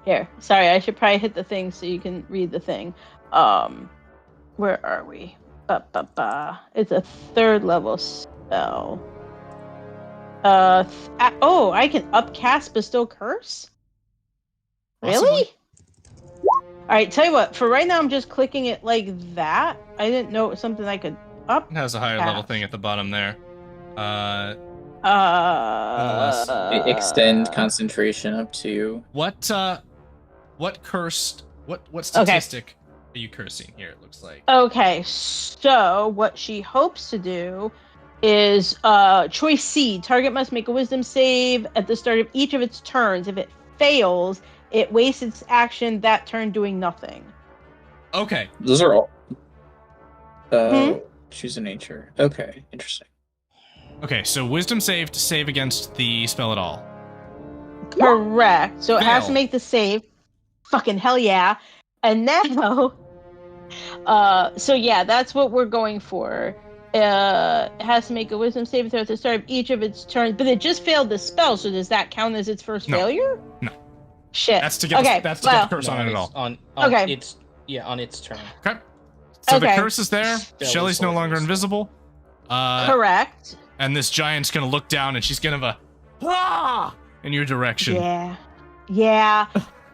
Here, sorry, I should probably hit the thing so you can read the thing. Where are we? It's a 3rd level spell. I can upcast Bestow Curse? Really? Possibly. All right, tell you what. For right now, I'm just clicking it like that. I didn't know it was something I could up. It has a higher level thing at the bottom there. Extend concentration up to. What cursed? What statistic are you cursing here? It looks like. Okay, so what she hopes to do is choice C. Target must make a wisdom save at the start of each of its turns. If it fails, it wastes its action that turn doing nothing. Okay. Those are all. Choose a nature. Okay, interesting. Okay, so wisdom save to save against the spell at all. Correct. So it has to Fail. make the save. Fucking hell yeah. And now, so yeah, that's what we're going for. It has to make a wisdom save throw at the start of each of its turns, but it just failed the spell, so does that count as its first failure? No. Shit. That's to get okay, the curse on it at all. On Okay. on its turn. Okay. So Okay. the curse is there. Spell Shelly's is no over, longer so- invisible. Correct. And this giant's gonna look down and she's gonna in your direction. Yeah.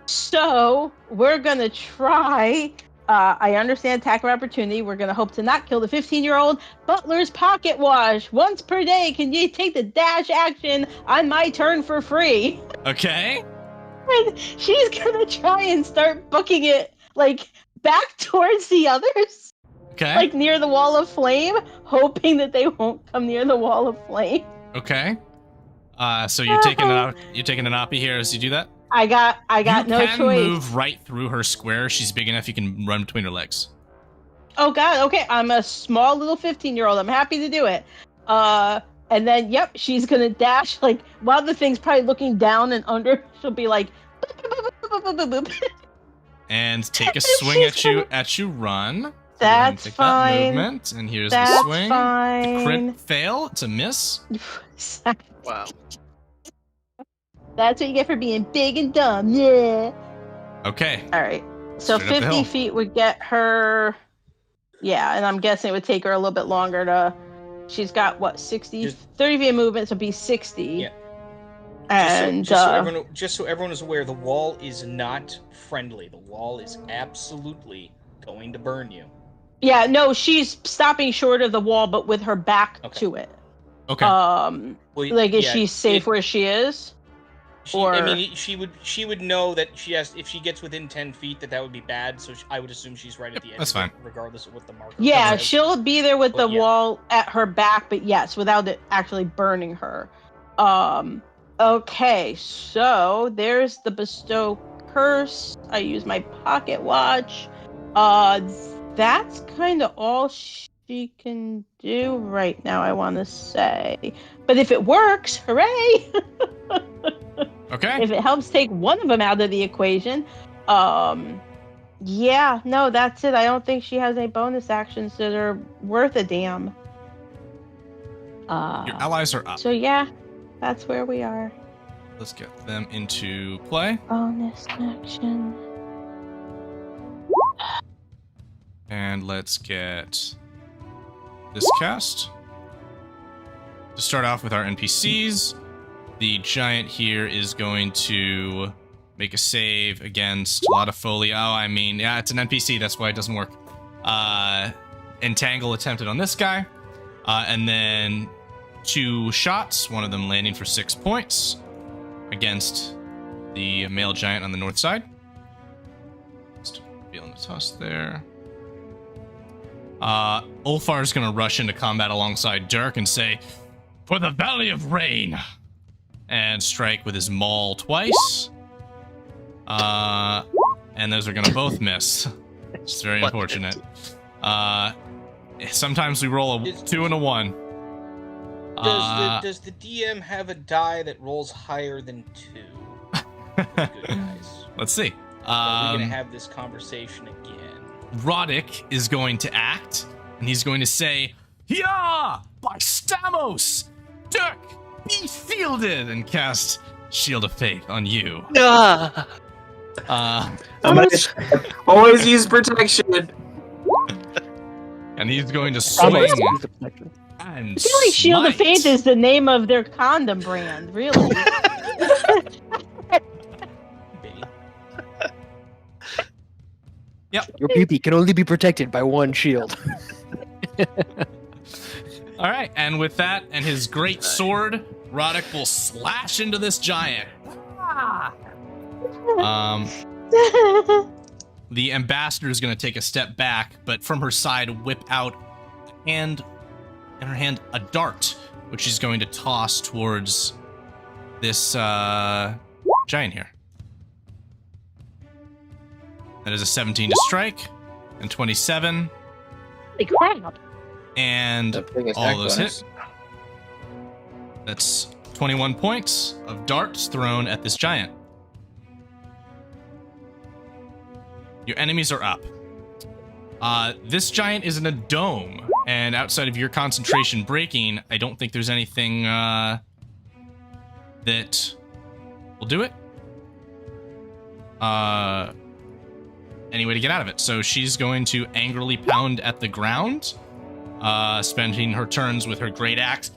So we're gonna try. I understand attack of opportunity. We're gonna hope to not kill the 15-year-old butler's pocket wash. Once per day, can you take the dash action on my turn for free? Okay. And she's gonna try and start booking it like back towards the others, Okay. like near the wall of flame, hoping that they won't come near the wall of flame. Okay. So you're taking an oppie here as you do that. I got no You can choice. move right through her square. She's big enough. You can run between her legs. Oh god, okay. I'm a small little 15-year-old. I'm happy to do it. And then, yep, she's gonna dash like while the thing's probably looking down and under. She'll be like, boop, boop, boop, boop, boop, boop, boop. And take a And swing she's at you run. So go ahead and That's take fine. that movement. And here's the That's swing. fine. Crit fail. It's a miss. Wow. That's what you get for being big and dumb. Yeah. Okay. All right. So Straight up the 50 hill. feet would get her. Yeah, and I'm guessing it would take her a little bit longer to. She's got what 60, Just- 30 feet of movement, so it'd be 60. Yeah. And Just so everyone is aware, the wall is not friendly. The wall is absolutely going to burn you. yeah, no, she's stopping short of the wall, but with her back Okay. to it. Okay. Well, Like, is yeah, she safe it- where she is? I or- mean, she would know that she has. If she gets within 10 feet, that would be bad. So I would assume she's right at the edge. That's of it, fine. regardless of what the marker. Yeah, says. she'll be there with the But yeah. wall at her back, but yes, without it actually burning her. Okay, so there's the bestow curse. I use my pocket watch. That's kind of all she can do right now, I want to say. But if it works, hooray! Okay. If it helps take one of them out of the equation. Yeah, no, that's it. I don't think she has any bonus actions that are worth a damn. Your allies are up. So yeah, that's where we are. Let's get them into play. Bonus action. And let's get this cast. To start off with our NPCs, the giant here is going to make a save against a lot of foley. Oh, I mean, yeah, it's an NPC, that's why it doesn't work. Entangle attempted on this guy. And then 2 shots, one of them landing for 6 points against the male giant on the north side. Just feeling the toss there. Ulfar is going to rush into combat alongside Dirk and say, "For the Valley of Rain!" and strike with his maul twice. And those are going to both miss. It's very What? unfortunate. Sometimes we roll a 2 and a 1. Does the DM have a die that rolls higher than 2? Good guys. Let's see. Are we gonna have this conversation again? Roddick is going to act, and he's going to say, "Yeah, by Stamos! Dirk, be shielded!" and cast Shield of Faith on you. Ah! Uh, I'm gonna always use protection. and he's going to swing and I feel like Shield of smite. Faith is the name of their condom brand, really. Benny? Your PP can only be protected by one shield. All right, and with that and his great sword, Roddick will slash into this giant. The ambassador is going to take a step back, but from her side, whip out in her hand a dart, which she's going to toss towards this giant here. That is a 17 to strike, and 27, Holy crap. and The biggest all attack those bonus. hit. That's 21 points of darts thrown at this giant. Your enemies are up. This giant is in a dome, and outside of your concentration breaking, I don't think there's anything that will do it. Any way to get out of it. So she's going to angrily pound at the ground, spending her turns with her great axe.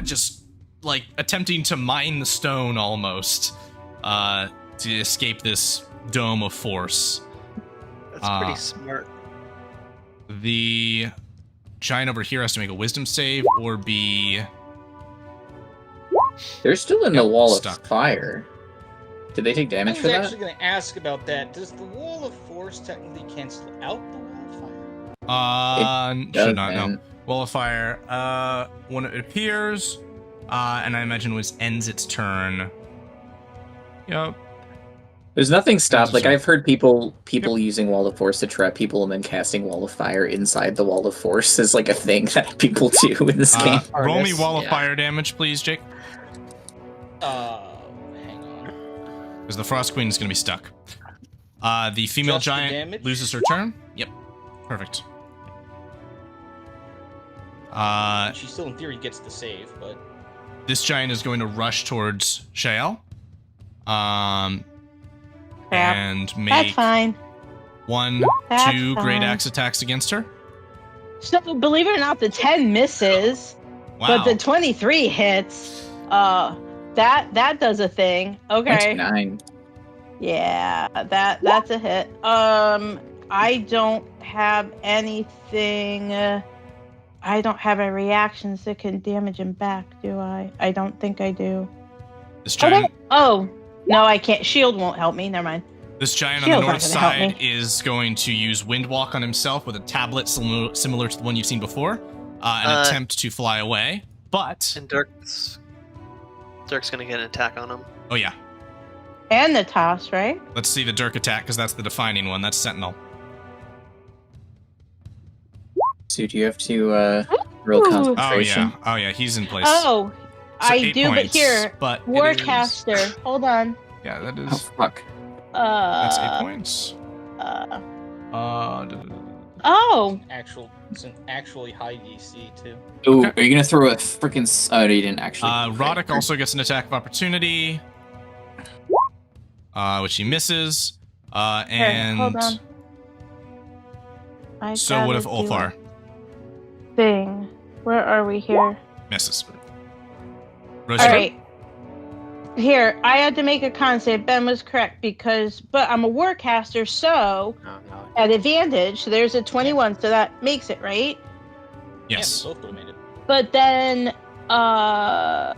Just like attempting to mine the stone almost to escape this dome of force. That's pretty smart. The giant over here has to make a wisdom save or be... They're still in the Yep, wall stuck. of fire. Did they take I damage was for that? actually going to ask about that. Does the wall of force technically cancel out the wall of fire? Should not, no. Doesn't. Wall of fire. When it appears, and I imagine when it ends its turn. Yep. There's nothing stopped. Like Sorry. I've heard people using Wall of Force to trap people and then casting Wall of Fire inside the Wall of Force is like a thing that people do in this game. Roll me Artists, wall of yeah. fire damage, please, Jake. Hang on. Because the Frost Queen is going to be stuck. The female Just the giant damage? loses her turn. Yep. Perfect. She still, in theory, gets the save, but This giant is going to rush towards Shael. Crap. And That's make fine. 1, That's 2 great fine. axe attacks against her. So believe it or not, the 10 misses, Wow. but the 23 hits. That does a thing. Okay. 29. Yeah, that's a hit. I don't have anything. I don't have any reactions that can damage him back, do I? I don't think I do. This giant, Oh, no, I can't. Shield won't help me. Never mind. this giant on Shield's the not north gonna help side is going to use Windwalk on himself with a tablet similar to the one you've seen before, and attempt to fly away. But And Dirk's gonna get an attack on him. oh yeah, And the toss, right? let's see the Dirk attack because that's the defining one. That's Sentinel. So do you have to roll Ooh. concentration? Oh yeah, he's in place. Oh, So I 8 do, but points, here, but it is- Warcaster. Hold on. Yeah, that Oh, is. fuck. That's 8 points. Uh, Uh, oh, it's an actually high DC too. Ooh, Okay. are you gonna throw a freaking? Oh, no, you didn't actually. Roddick also gets an attack of opportunity, which he misses. here, And hold on. I so what if gotta do Ulthar a thing? Where are we here? misses? Rose, All you go. right. Here, I had to make a con save. Ben was correct but I'm a Warcaster, so at advantage. So there's a 21, so that makes it right. Yes. Yeah, we both would have made it. But then, I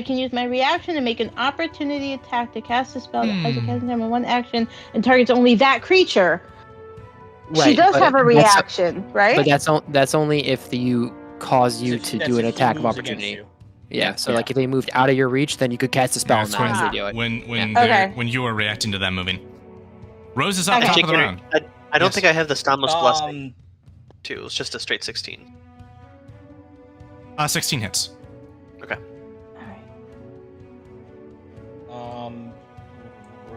can use my reaction to make an opportunity attack to cast a spell that has a casting time of 1 action and targets only that creature. She Right, does but have a that's- reaction, right? But that's only if you cause you That's to if- do an that's if he attack of moves against opportunity. you. Yeah, so Yeah. like if they moved out of your reach, then you could cast a spell Yeah, and it's not when- actually do it. when Yeah. Okay. when you are reacting to them moving. Rose is up Okay. top Jake, of the round. I don't Yes. think I have the Stomless Blessing, Um, too. It's just a straight 16. 16 hits. Okay. All right.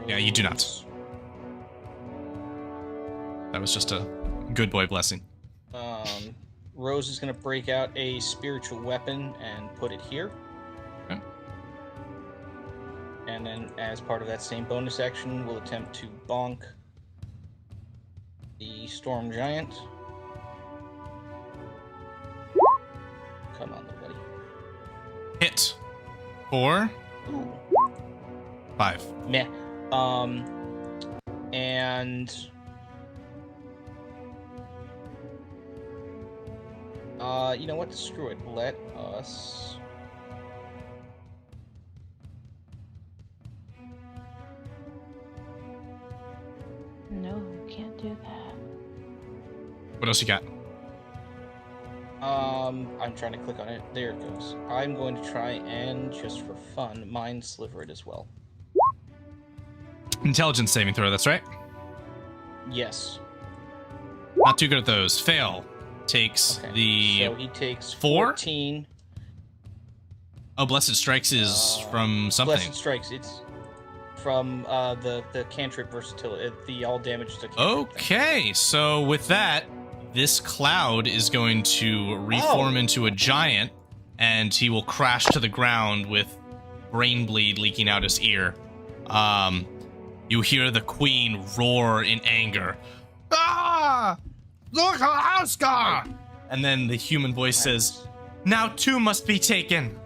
Yeah, you do not. Rose, That was just a good boy blessing. Rose is going to break out a spiritual weapon and put it here. Okay. And then, as part of that same bonus action, we'll attempt to bonk the Storm Giant. Come on, little buddy. Hit. 4, Ooh. 5. Meh. And you know what? Screw it. Let us. No, can't do that. What else you got? I'm trying to click on it. There it goes. I'm going to try and, just for fun, mind sliver it as well. Intelligence saving throw, that's right. Yes. Not too good at those. Fail. Takes Okay. the... So he takes 4? 14. Oh, Blessed Strikes is from something. Blessed Strikes. It's from the cantrip versatility. The all damage to cantrip thing. Okay, so with that, this cloud is going to reform into a giant, and he will crash to the ground with brain bleed leaking out his ear. You hear the queen roar in anger. Ah! Look, Oscar! And then the human voice says, "Now 2 must be taken."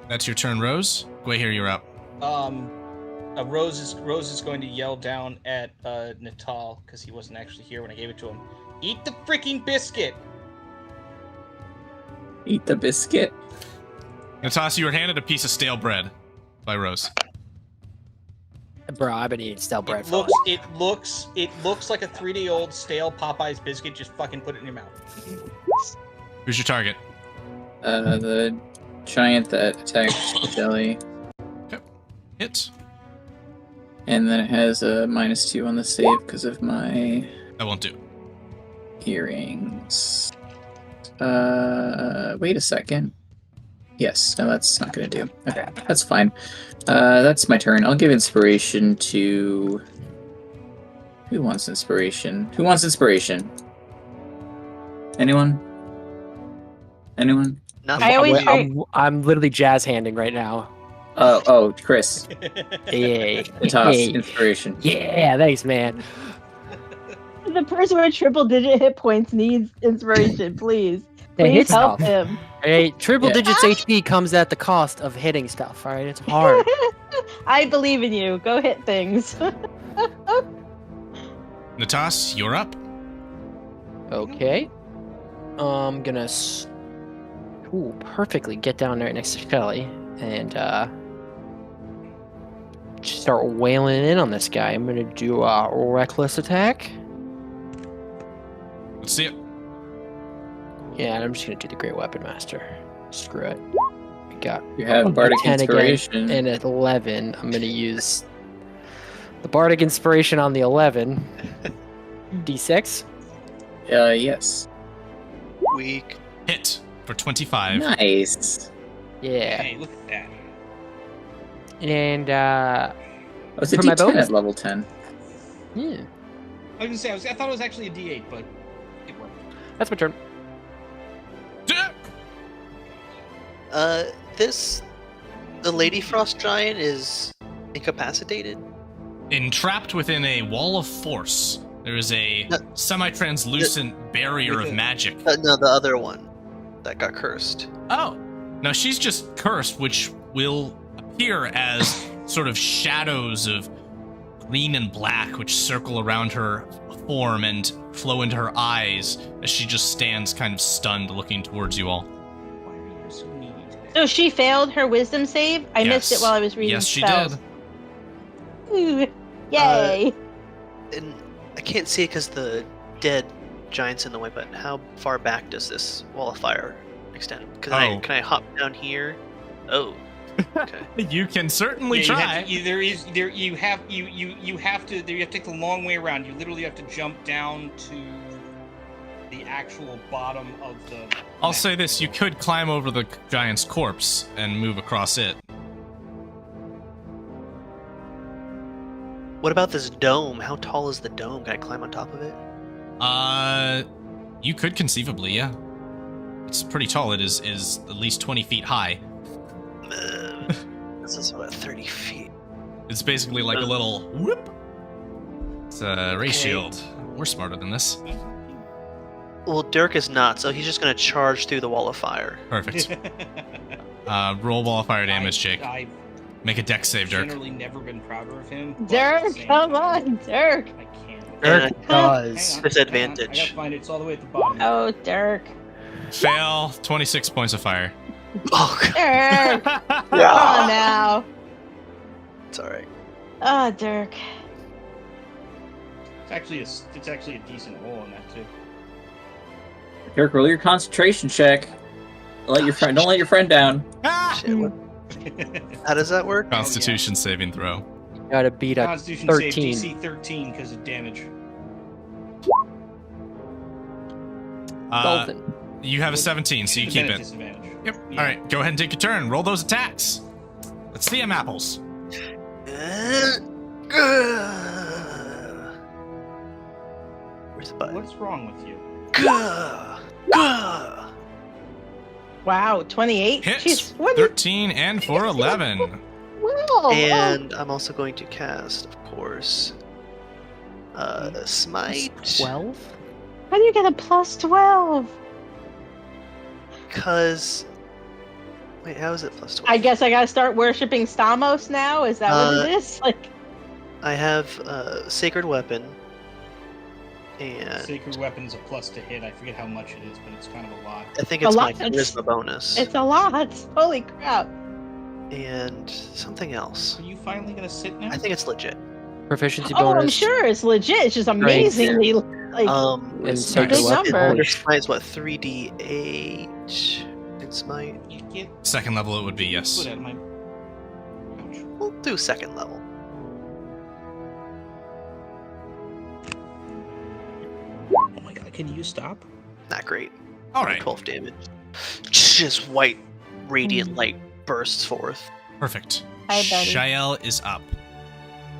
That's your turn, Rose. Go here, you're up. Rose is going to yell down at Natal because he wasn't actually here when I gave it to him. Eat the freaking biscuit. Eat the biscuit. Natasha, you were handed a piece of stale bread by Rose. Bro, I've been eating stale bread It for looks like a 3-day-old stale Popeye's biscuit. Just fucking put it in your mouth. Who's your target? The giant that attacks Shelly. Hit. And then it has a -2 on the save because of my That won't do. earrings. Wait a second. Yes, no, that's not gonna do. Okay, that's fine. That's my turn. I'll give inspiration to... Who wants inspiration? Who wants inspiration? Anyone? Anyone? Nothing. I always I'm literally jazz handing right now. Oh, Chris. Yeah. Toss, inspiration. Yeah, thanks, man. The person with triple-digit hit points needs inspiration. Please, Hey, please hit help stuff. him. Hey, triple Yeah. digits HP comes at the cost of hitting stuff. All right, it's hard. I believe in you. Go hit things. Natas, you're up. Okay. I'm gonna perfectly get down right next to Shelly and just start wailing in on this guy. I'm gonna do a reckless attack. Let's see it. Yeah, and I'm just gonna do the Great Weapon Master. Screw it. I got You have a Bardic 10 Inspiration. again, and at 11, I'm gonna use the Bardic Inspiration on the 11. D6. Yes. Weak. Hit for 25. Nice. Yeah. Hey, look at that. And Oh, it's a For my D10 bonus. at level 10. yeah, I was gonna say, I thought it was actually a D8, but it worked. that's my turn. The Lady Frost Giant is incapacitated. Entrapped within a wall of force, there is a No. semi-translucent barrier of magic. No, the other one that got cursed. Oh, no, she's just cursed, which will appear as sort of shadows of green and black, which circle around her form and flow into her eyes as she just stands kind of stunned, looking towards you all. Why are you so needy today? So she failed her wisdom save? I missed it Yes. while I was reading Yes, she spells. did. Ooh, yay. And I can't see it because the dead giant's in the way, but how far back does this wall of fire extend? Can I hop down here? Oh. Okay. You can certainly Yeah, try. you have to take the long way around. You literally have to jump down to the actual bottom of the I'll map. say this, you could climb over the giant's corpse and move across it. What about this dome? How tall is the dome? Can I climb on top of it? You could conceivably, yeah. It's pretty tall. It is at least 20 feet high. This is about 30 feet. It's basically like a little whoop. It's a ray shield. We're smarter than this. Well, Dirk is not, so he's just gonna charge through the wall of fire. Perfect. Roll wall of fire damage, Jake. I've Make a dex save, Dirk. generally never been prouder of him. but at Dirk, the same come time, on, Dirk. I can't. Dirk And does. Hang on, Disadvantage. I gotta find it. It's all the way at the bottom. Oh, Dirk. Fail. 26 points of fire. Oh, Dirk. Come on now. it's alright. Oh, Dirk. It's actually a decent roll on that too. Dirk, roll your concentration check. Don't let your friend down. Shit, what, how does that work? Constitution saving throw. You gotta beat a Constitution 13. save DC 13 because of damage. Dolphin. You have a 17, so you keep it. Disadvantage. Yep. Yeah. All right, go ahead and take your turn. Roll those attacks. Let's see them apples. Where's the button? What's wrong with you? Wow, 28? Hits. Jeez, what is... 13 and for 11. Whoa, And I'm also going to cast, of course, Smite. 12? How do you get a plus 12? Because. Wait, how is it plus 12? I guess I gotta start worshipping Stamos now? Is that what it is? Like, I have Sacred Weapon. And Sacred Weapon's a plus to hit. I forget how much it is, but it's kind of a lot. I think A it's my lot. Charisma bonus. it's a lot. Holy crap. And something else. Are you finally gonna sit now? I think it's legit. Proficiency Oh, bonus. I'm sure it's legit. It's just amazingly, like, And it's a Sacred big Weapon. number. Holy Smite is what, 3d8? smite. You get Second level, it would be, yes. foot out of my pouch. We'll do second level. Oh my god, can you stop? Not great. All right. 12 damage. Just white, radiant light bursts forth. Perfect. Hi, buddy. Shael is up.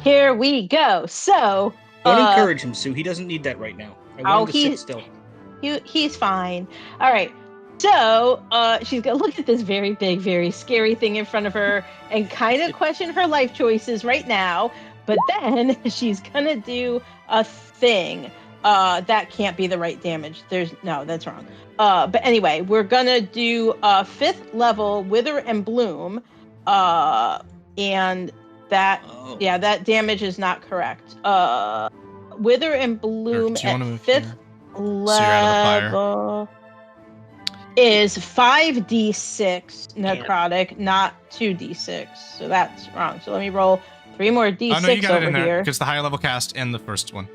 Here we go. So, Don't encourage him, Sue. He doesn't need that right now. I want him to sit still. he's fine. All right. So, she's gonna look at this very big, very scary thing in front of her and kind of question her life choices right now. But then she's gonna do a thing. That can't be the right damage. That's wrong. But anyway, we're gonna do 5th level Wither and Bloom. And that, yeah, that damage is not correct. Wither and Bloom Do you at wanna move 5th here? So you're out of the level is 5d6 necrotic, not 2d6. So that's wrong. So let me roll 3 more d6 Oh, no, you got it over in there, here. because the higher level cast and the first one.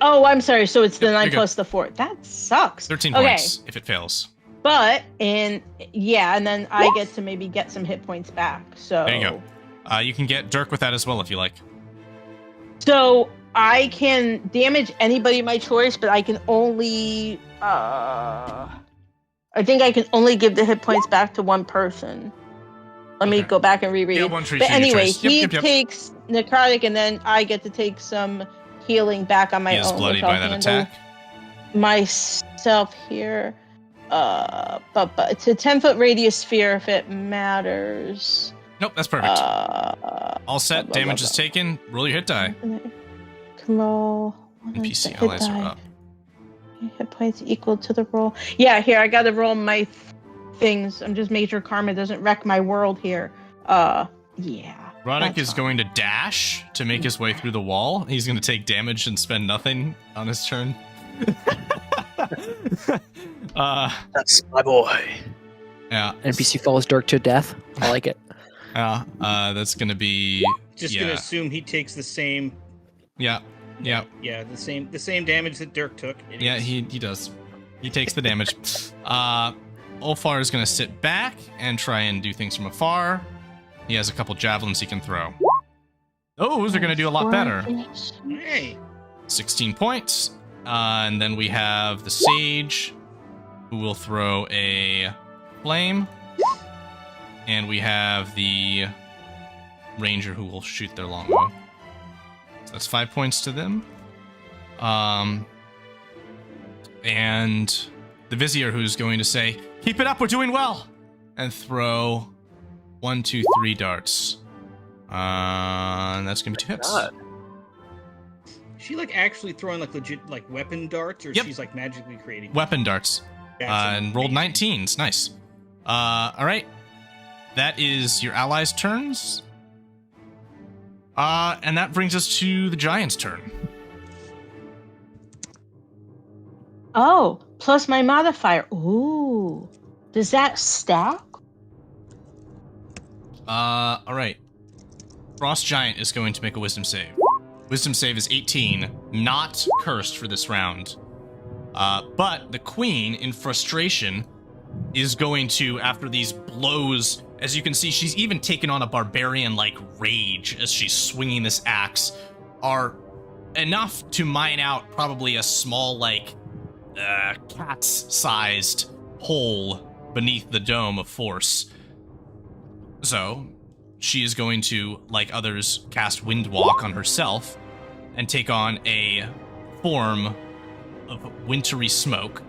Oh, I'm sorry. So it's the Yep, 9 you're good. plus the 4. That sucks. 13 Okay. points if it fails. But and then I get to maybe get some hit points back. So There you go. You can get Dirk with that as well if you like. So I can damage anybody of my choice, but I can only I think I can only give the hit points back to one person. Let me Okay. go back and reread. Yeah, one for each But of your anyway, choice. Yep, he yep, yep. takes necrotic, and then I get to take some healing back on my He is own. bloodied which I'll by that handle attack. myself here. But it's a 10-foot radius sphere if it matters. Nope, that's perfect. Blah, All set. blah, Damage blah, is taken. Roll your hit die. Can roll. NPC hit allies die. are up. Hit points equal to the roll. Yeah, here I gotta roll my things. I'm just making sure karma doesn't wreck my world here. Yeah. Roddick that's is fine. going to dash to make his way through the wall. He's going to take damage and spend nothing on his turn. That's my boy. Yeah. NPC follows Dirk to death. I like it. Yeah. That's going to be. Just yeah. gonna assume he takes the same. Yeah. Yeah. Yeah, the same damage that Dirk took. Yeah, he does. He takes the damage. Ulfar is going to sit back and try and do things from afar. He has a couple javelins he can throw. Those are going to do a lot better. Hey, 16 points. And then we have the Sage, who will throw a flame. And we have the Ranger, who will shoot their longbow. So that's 5 points to them. And the Vizier, who's going to say, "Keep it up, we're doing well!" And throw 1, 2, 3 darts. And that's going to be 2 hits. God. is she like actually throwing like legit like weapon darts, or Yep. she's like magically creating? Weapon darts. That's And rolled amazing. 19s. Nice. All right. That is your allies' turns. And that brings us to the Giant's turn. Oh, plus my modifier. Ooh. Does that stack? All right. Frost Giant is going to make a wisdom save. Wisdom save is 18, not cursed for this round. But the Queen, in frustration, is going to, after these blows, as you can see, she's even taken on a barbarian-like rage as she's swinging this axe, are enough to mine out probably a small, like, cat's-sized hole beneath the dome of force. So, she is going to, like others, cast Windwalk on herself and take on a form of wintry smoke,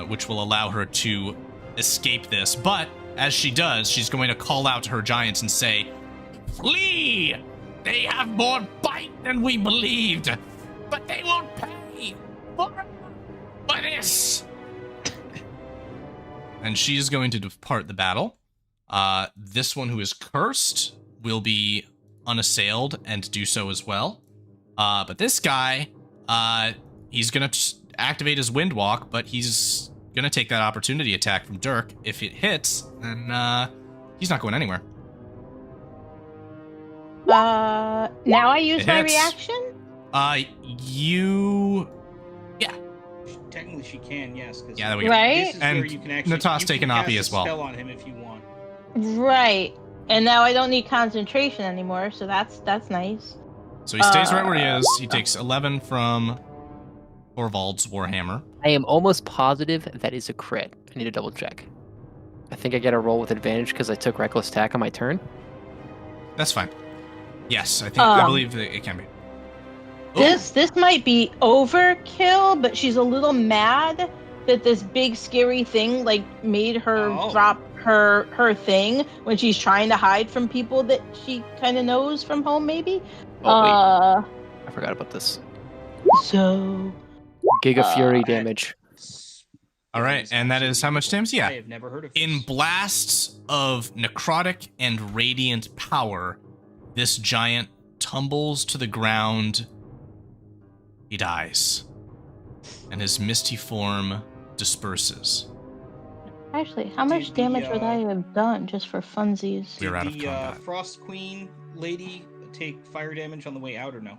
which will allow her to escape this. But as she does, she's going to call out to her giants and say, "Flee! They have more bite than we believed, but they won't pay for this." And she is going to depart the battle. This one who is cursed will be unassailed and do so as well. But this guy, he's going to activate his Windwalk, but he's going to take that opportunity attack from Dirk. If it hits, then he's not going anywhere. Now I use It my hits. reaction? You... technically she can, yes. 'Cause Yeah, there we go. Right? This is And where you can actually Natas you taking can Oppie cast as a well. spell on him if you want. Right. And now I don't need concentration anymore, so that's nice. So he stays right where he is. He takes 11 from Thorvald's Warhammer. I am almost positive that is a crit. I need to double check. I think I get a roll with advantage because I took reckless attack on my turn. That's fine. Yes, I believe that it can be. Oh, This might be overkill, but she's a little mad that this big scary thing like made her Oh. drop her thing when she's trying to hide from people that she kind of knows from home, maybe. Oh, wait. I forgot about this. So Giga Fury that- damage. all right, and that is how much damage? Yeah. I have never heard of In this. blasts of necrotic and radiant power, this giant tumbles to the ground. He dies, and his misty form disperses. actually, how much Did the, damage would I have done just for funsies? We're out of Did the combat. Frost Queen lady take fire damage on the way out or no?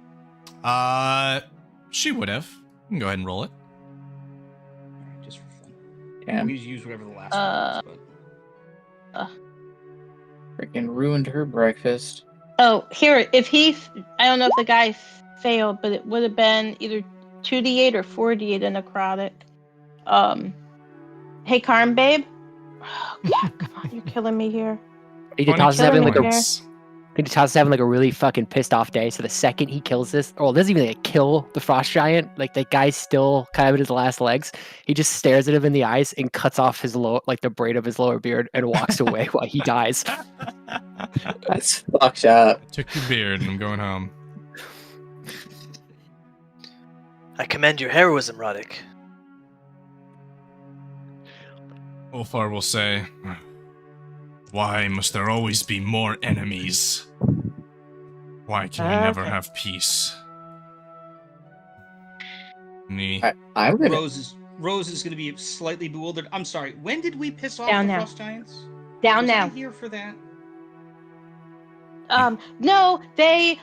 She would have. You can go ahead and roll it. Alright, just for fun. Yeah, We use whatever the last one was, but freaking ruined her breakfast. Oh, here, if he, I don't know if the guy failed, but it would have been either 2d8 or 4d8 in necrotic. Hey, Carm, babe. Oh, God, come on, you're killing me here. Nitas is having like a points. Nitas is having like a really fucking pissed off day. So the second he kills this, or doesn't even like kill the frost giant, like the guy's still kind of in his last legs. He just stares at him in the eyes and cuts off his the braid of his lower beard and walks away while he dies. That's fucked up. I took your beard and I'm going home. I commend your heroism, Roddick. Ulfar will say, "Why must there always be more enemies? Why can we never Okay. have peace?" Me. I'm gonna. Rose is going to be slightly bewildered. I'm sorry. When did we piss off Down the now. Frost Giants? Down Was I now. here for that? No, they,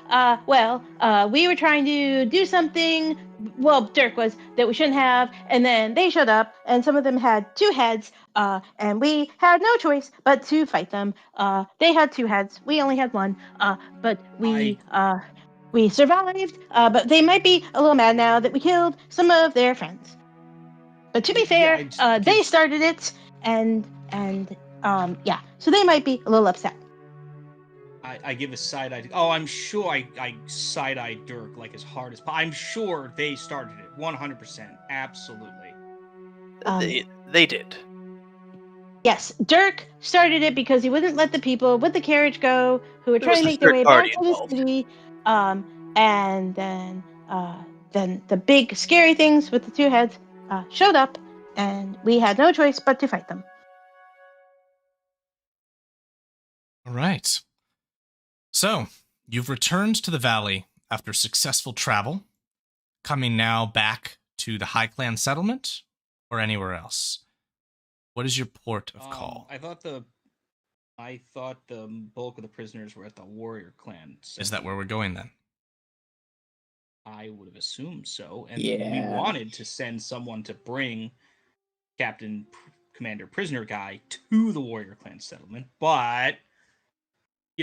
we were trying to do something, well, Dirk was, that we shouldn't have, and then they showed up, and some of them had 2 heads, and we had no choice but to fight them. They had 2 heads, we only had 1, but we survived, but they might be a little mad now that we killed some of their friends. But to be fair, they started it, and so they might be a little upset. I give a side-eye. Oh, I'm sure I side-eye Dirk like as hard as possible. I'm sure they started it. 100%. Absolutely. They did. Yes, Dirk started it because he wouldn't let the people with the carriage go who were There was trying to a make their third way party back to the involved. city. And then the big scary things with the 2 heads showed up, and we had no choice but to fight them. All right. So, you've returned to the valley after successful travel, coming now back to the High Clan settlement or anywhere else. What is your port of call? I thought the bulk of the prisoners were at the warrior clan. Is that where we're going then? I would have assumed so. And Yeah. we wanted to send someone to bring Captain Commander Prisoner Guy to the warrior clan settlement, but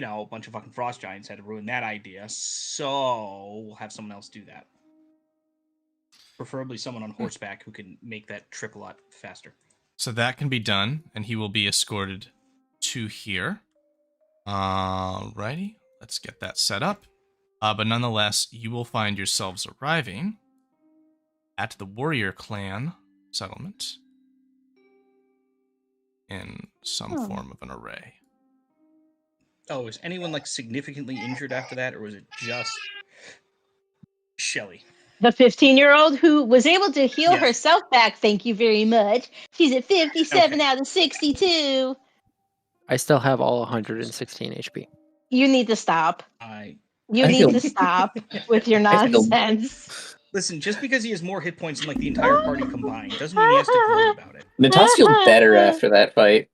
a bunch of fucking frost giants had to ruin that idea, so we'll have someone else do that. Preferably someone on horseback who can make that trip a lot faster. So that can be done, and he will be escorted to here. Alrighty, let's get that set up. But nonetheless, you will find yourselves arriving at the warrior clan settlement in some form of an array. Oh, is anyone significantly injured after that, or was it just Shelly? The 15-year-old who was able to heal Yes. herself back, thank you very much. She's at 57 Okay. out of 62. I still have all 116 HP. You need to stop. You I need feel- to stop with your I feel- nonsense. Listen, just because he has more hit points than the entire party combined doesn't mean he has to gloat about it. Natas feels better after that fight.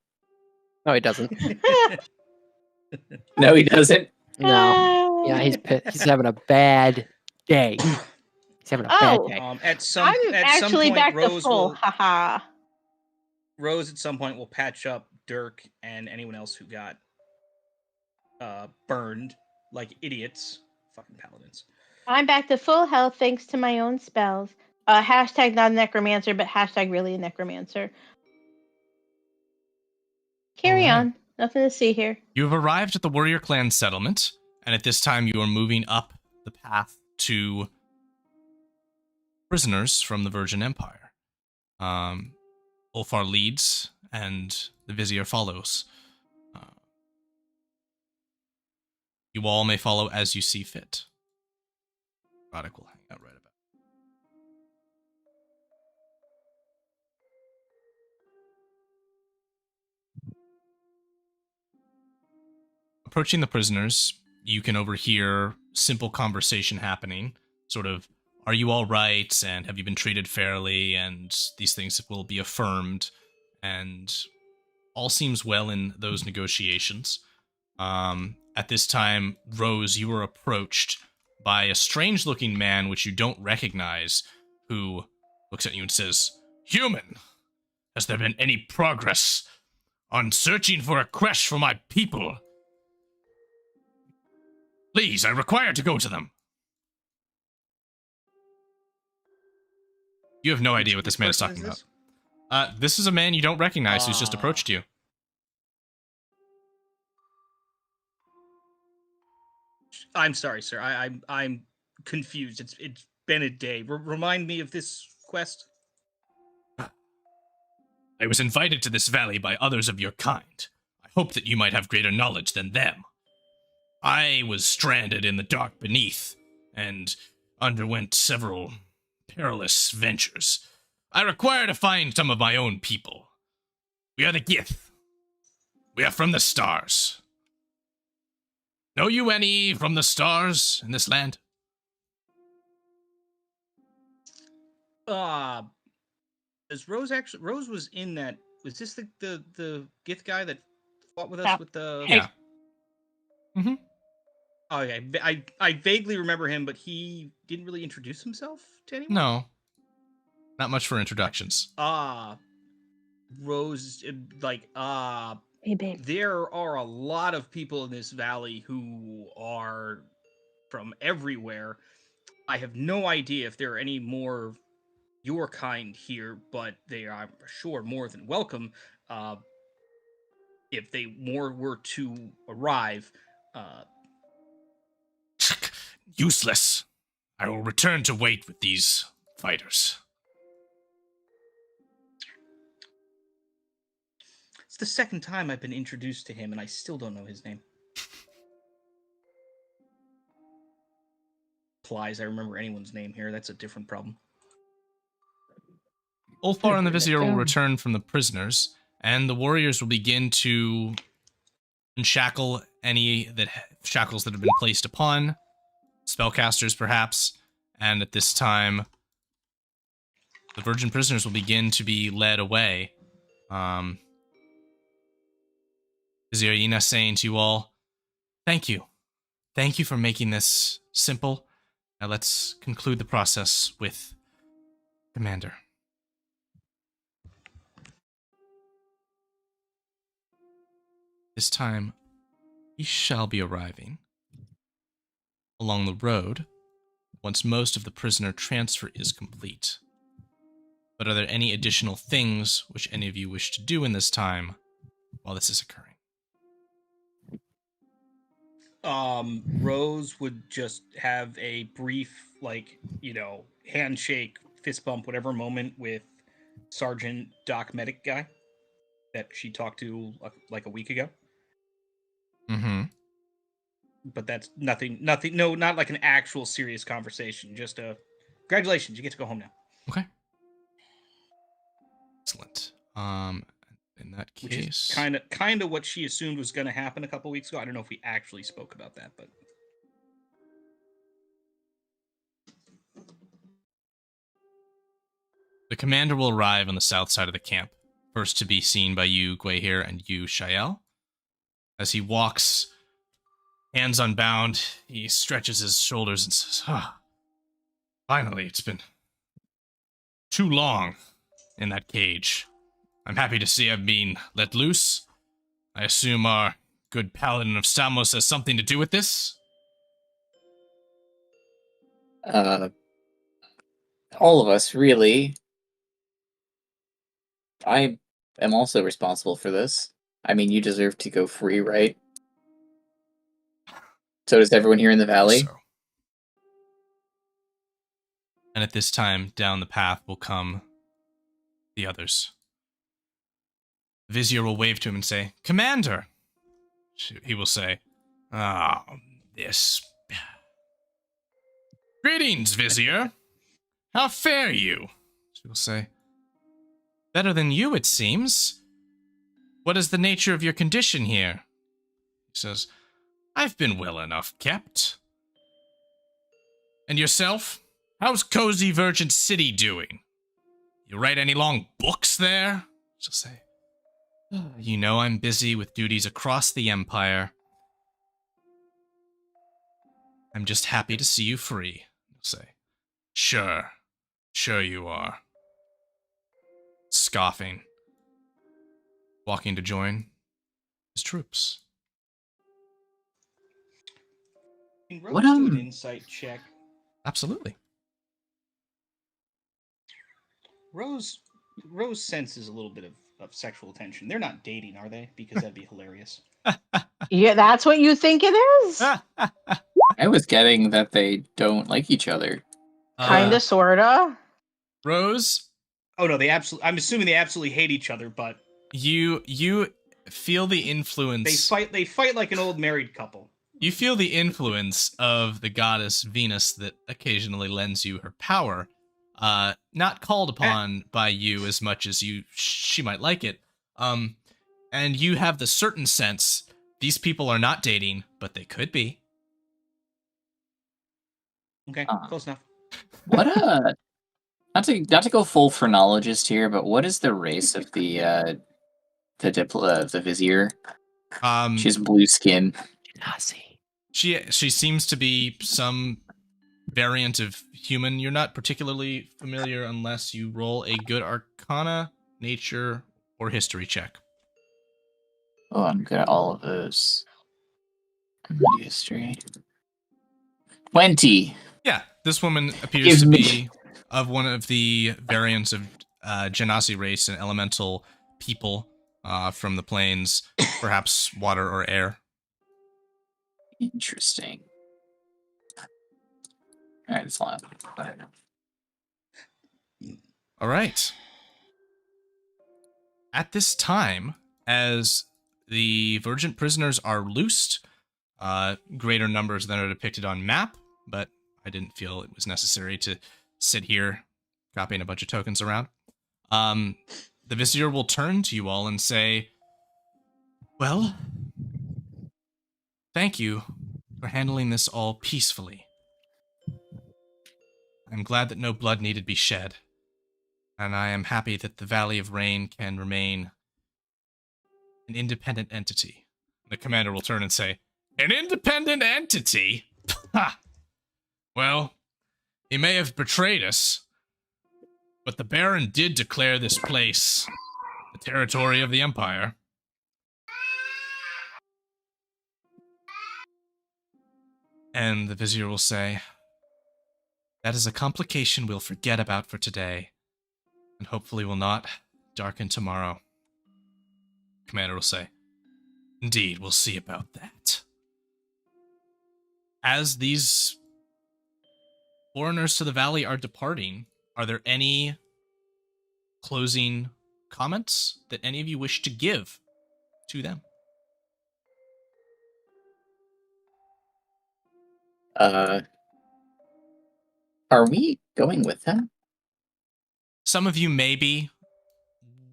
No, he doesn't. No, he doesn't. No. Yeah, he's having a bad day. He's having a bad Oh, day. At some I'm at some actually point, back to full. Haha. Rose at some point will patch up Dirk and anyone else who got burned like idiots. Fucking paladins. I'm back to full health thanks to my own spells. Hashtag not a necromancer, but hashtag really a necromancer. Carry Alright. on. Nothing to see here. You have arrived at the warrior clan settlement, and at this time you are moving up the path to prisoners from the Virgin Empire. Ulfar leads, and the vizier follows. You all may follow as you see fit. Roddick will hang out right about. Approaching the prisoners, you can overhear simple conversation happening. Sort of, are you all right? And have you been treated fairly? And these things will be affirmed. And all seems well in those negotiations. At this time, Rose, you are approached by a strange-looking man which you don't recognize, who looks at you and says, "Human, has there been any progress on searching for a creche for my people? Please, I require to go to them." You have no idea what this man is talking about. This is a man you don't recognize who's just approached you. I'm sorry, sir. I'm confused. It's been a day. Remind me of this quest. I was invited to this valley by others of your kind. I hoped that you might have greater knowledge than them. I was stranded in the dark beneath, and underwent several perilous ventures. I require to find some of my own people. We are the Gith. We are from the stars. Know you any from the stars in this land? Is Rose actually? Rose was in that. Was this the Gith guy that fought with us Yeah. with the? Yeah. Mm-hmm. Oh, okay. I vaguely remember him, but he didn't really introduce himself to anyone. No. Not much for introductions. Rose, Hey, babe. there are a lot of people in this valley who are from everywhere. I have no idea if there are any more your kind here, but they are, I'm sure, more than welcome. If they more were to arrive, Useless. I will return to wait with these fighters. it's the second time I've been introduced to him, and I still don't know his name. Plies, I remember anyone's name here. That's a different problem. Ulfar and the vizier will down. return from the prisoners, and the warriors will begin to unshackle any shackles that have been placed upon spellcasters, perhaps. And at this time, the virgin prisoners will begin to be led away. Vizier Ina saying to you all, "Thank you. Thank you for making this simple. Now let's conclude the process with Commander." This time, he shall be arriving along the road once most of the prisoner transfer is complete. But are there any additional things which any of you wish to do in this time while this is occurring? Rose would just have a brief, handshake, fist bump, whatever moment with Sergeant Doc Medic guy that she talked to like a week ago. Mm-hmm. But that's nothing, no, not like an actual serious conversation. Just congratulations, you get to go home now. Okay. Excellent. In that Which case, is kind of what she assumed was going to happen a couple weeks ago. I don't know if we actually spoke about that, but the commander will arrive on the south side of the camp, first to be seen by you, Guahir, and you, Shael. As he walks, hands unbound, he stretches his shoulders and says, Finally, it's been too long in that cage. I'm happy to see I've been let loose. I assume our good paladin of Samos has something to do with this? All of us, really. I am also responsible for this. I mean, you deserve to go free, right? So does everyone here in the valley. So. And at this time, down the path will come the others. The Vizier will wave to him and say, Commander! He will say, this. Greetings, Vizier. How fare you? She will say, better than you, it seems. What is the nature of your condition here? He says, I've been well enough kept. And yourself? How's cozy Virgin City doing? You write any long books there? She'll say, you know I'm busy with duties across the Empire. I'm just happy to see you free. He'll say, sure you are. Scoffing. Walking to join his troops. Can Rose What, do an insight check? Absolutely. Rose senses a little bit of sexual tension. They're not dating, are they? Because that'd be hilarious. Yeah, that's what you think it is? I was getting that they don't like each other. Kinda, sorta. Rose, Oh no, I'm assuming they absolutely hate each other, but you feel the influence. They fight like an old married couple. You feel the influence of the goddess Venus that occasionally lends you her power. Not called upon by you as much as she might like it. And you have the certain sense these people are not dating, but they could be. Okay, close enough. What not to go full phrenologist here, but what is the race of the Vizier? She has blue skin. She seems to be some variant of human. You're not particularly familiar unless you roll a good Arcana, Nature, or History check. Oh, I'm good at all of those. History. 20. Yeah, this woman appears to be of one of the variants of Genasi race and elemental people from the plains, perhaps water or air. Interesting. All right, it's fine. All right. At this time, as the Virgin prisoners are loosed, greater numbers than are depicted on map, but I didn't feel it was necessary to sit here copying a bunch of tokens around. The Vizier will turn to you all and say, well, thank you for handling this all peacefully. I'm glad that no blood needed be shed, and I am happy that the Valley of Rain can remain an independent entity. The commander will turn and say, an independent entity? Ha! Well, he may have betrayed us, but the Baron did declare this place the territory of the Empire. And the Vizier will say, that is a complication we'll forget about for today, and hopefully will not darken tomorrow. Commander will say, indeed, we'll see about that. As these foreigners to the valley are departing, are there any closing comments that any of you wish to give to them? Are we going with them? Some of you may be.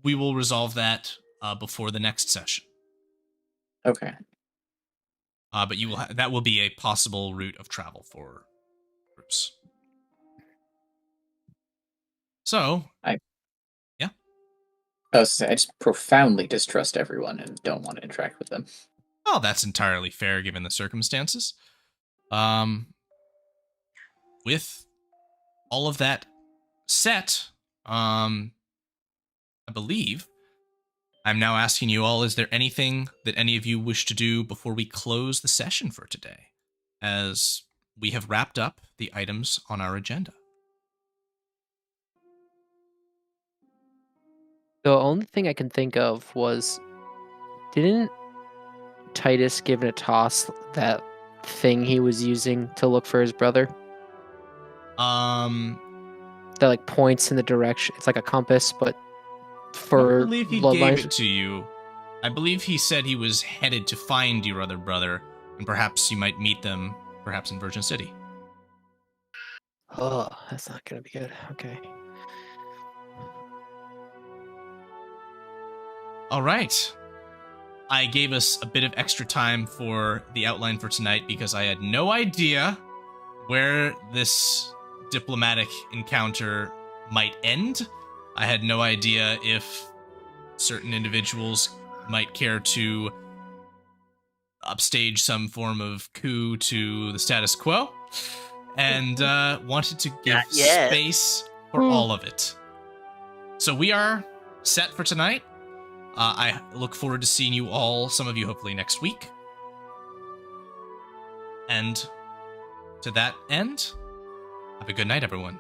We will resolve that before the next session. Okay. But you will that will be a possible route of travel for groups. So, yeah. I just profoundly distrust everyone and don't want to interact with them. Oh, that's entirely fair given the circumstances. With all of that set, I believe I'm now asking you all, is there anything that any of you wish to do before we close the session for today, as we have wrapped up the items on our agenda? The only thing I can think of was, didn't Titus give Natas that thing he was using to look for his brother? That like points in the direction. It's like a compass, but I for don't believe he gave bloodlines. it to you. I believe he said he was headed to find your other brother, and perhaps you might meet them, perhaps in Virgin City. Oh, that's not gonna be good. Okay. All right. I gave us a bit of extra time for the outline for tonight because I had no idea where this diplomatic encounter might end. I had no idea if certain individuals might care to upstage some form of coup to the status quo, and wanted to give Not yet. space for all of it. So we are set for tonight. I look forward to seeing you all, some of you hopefully next week. And to that end, have a good night, everyone.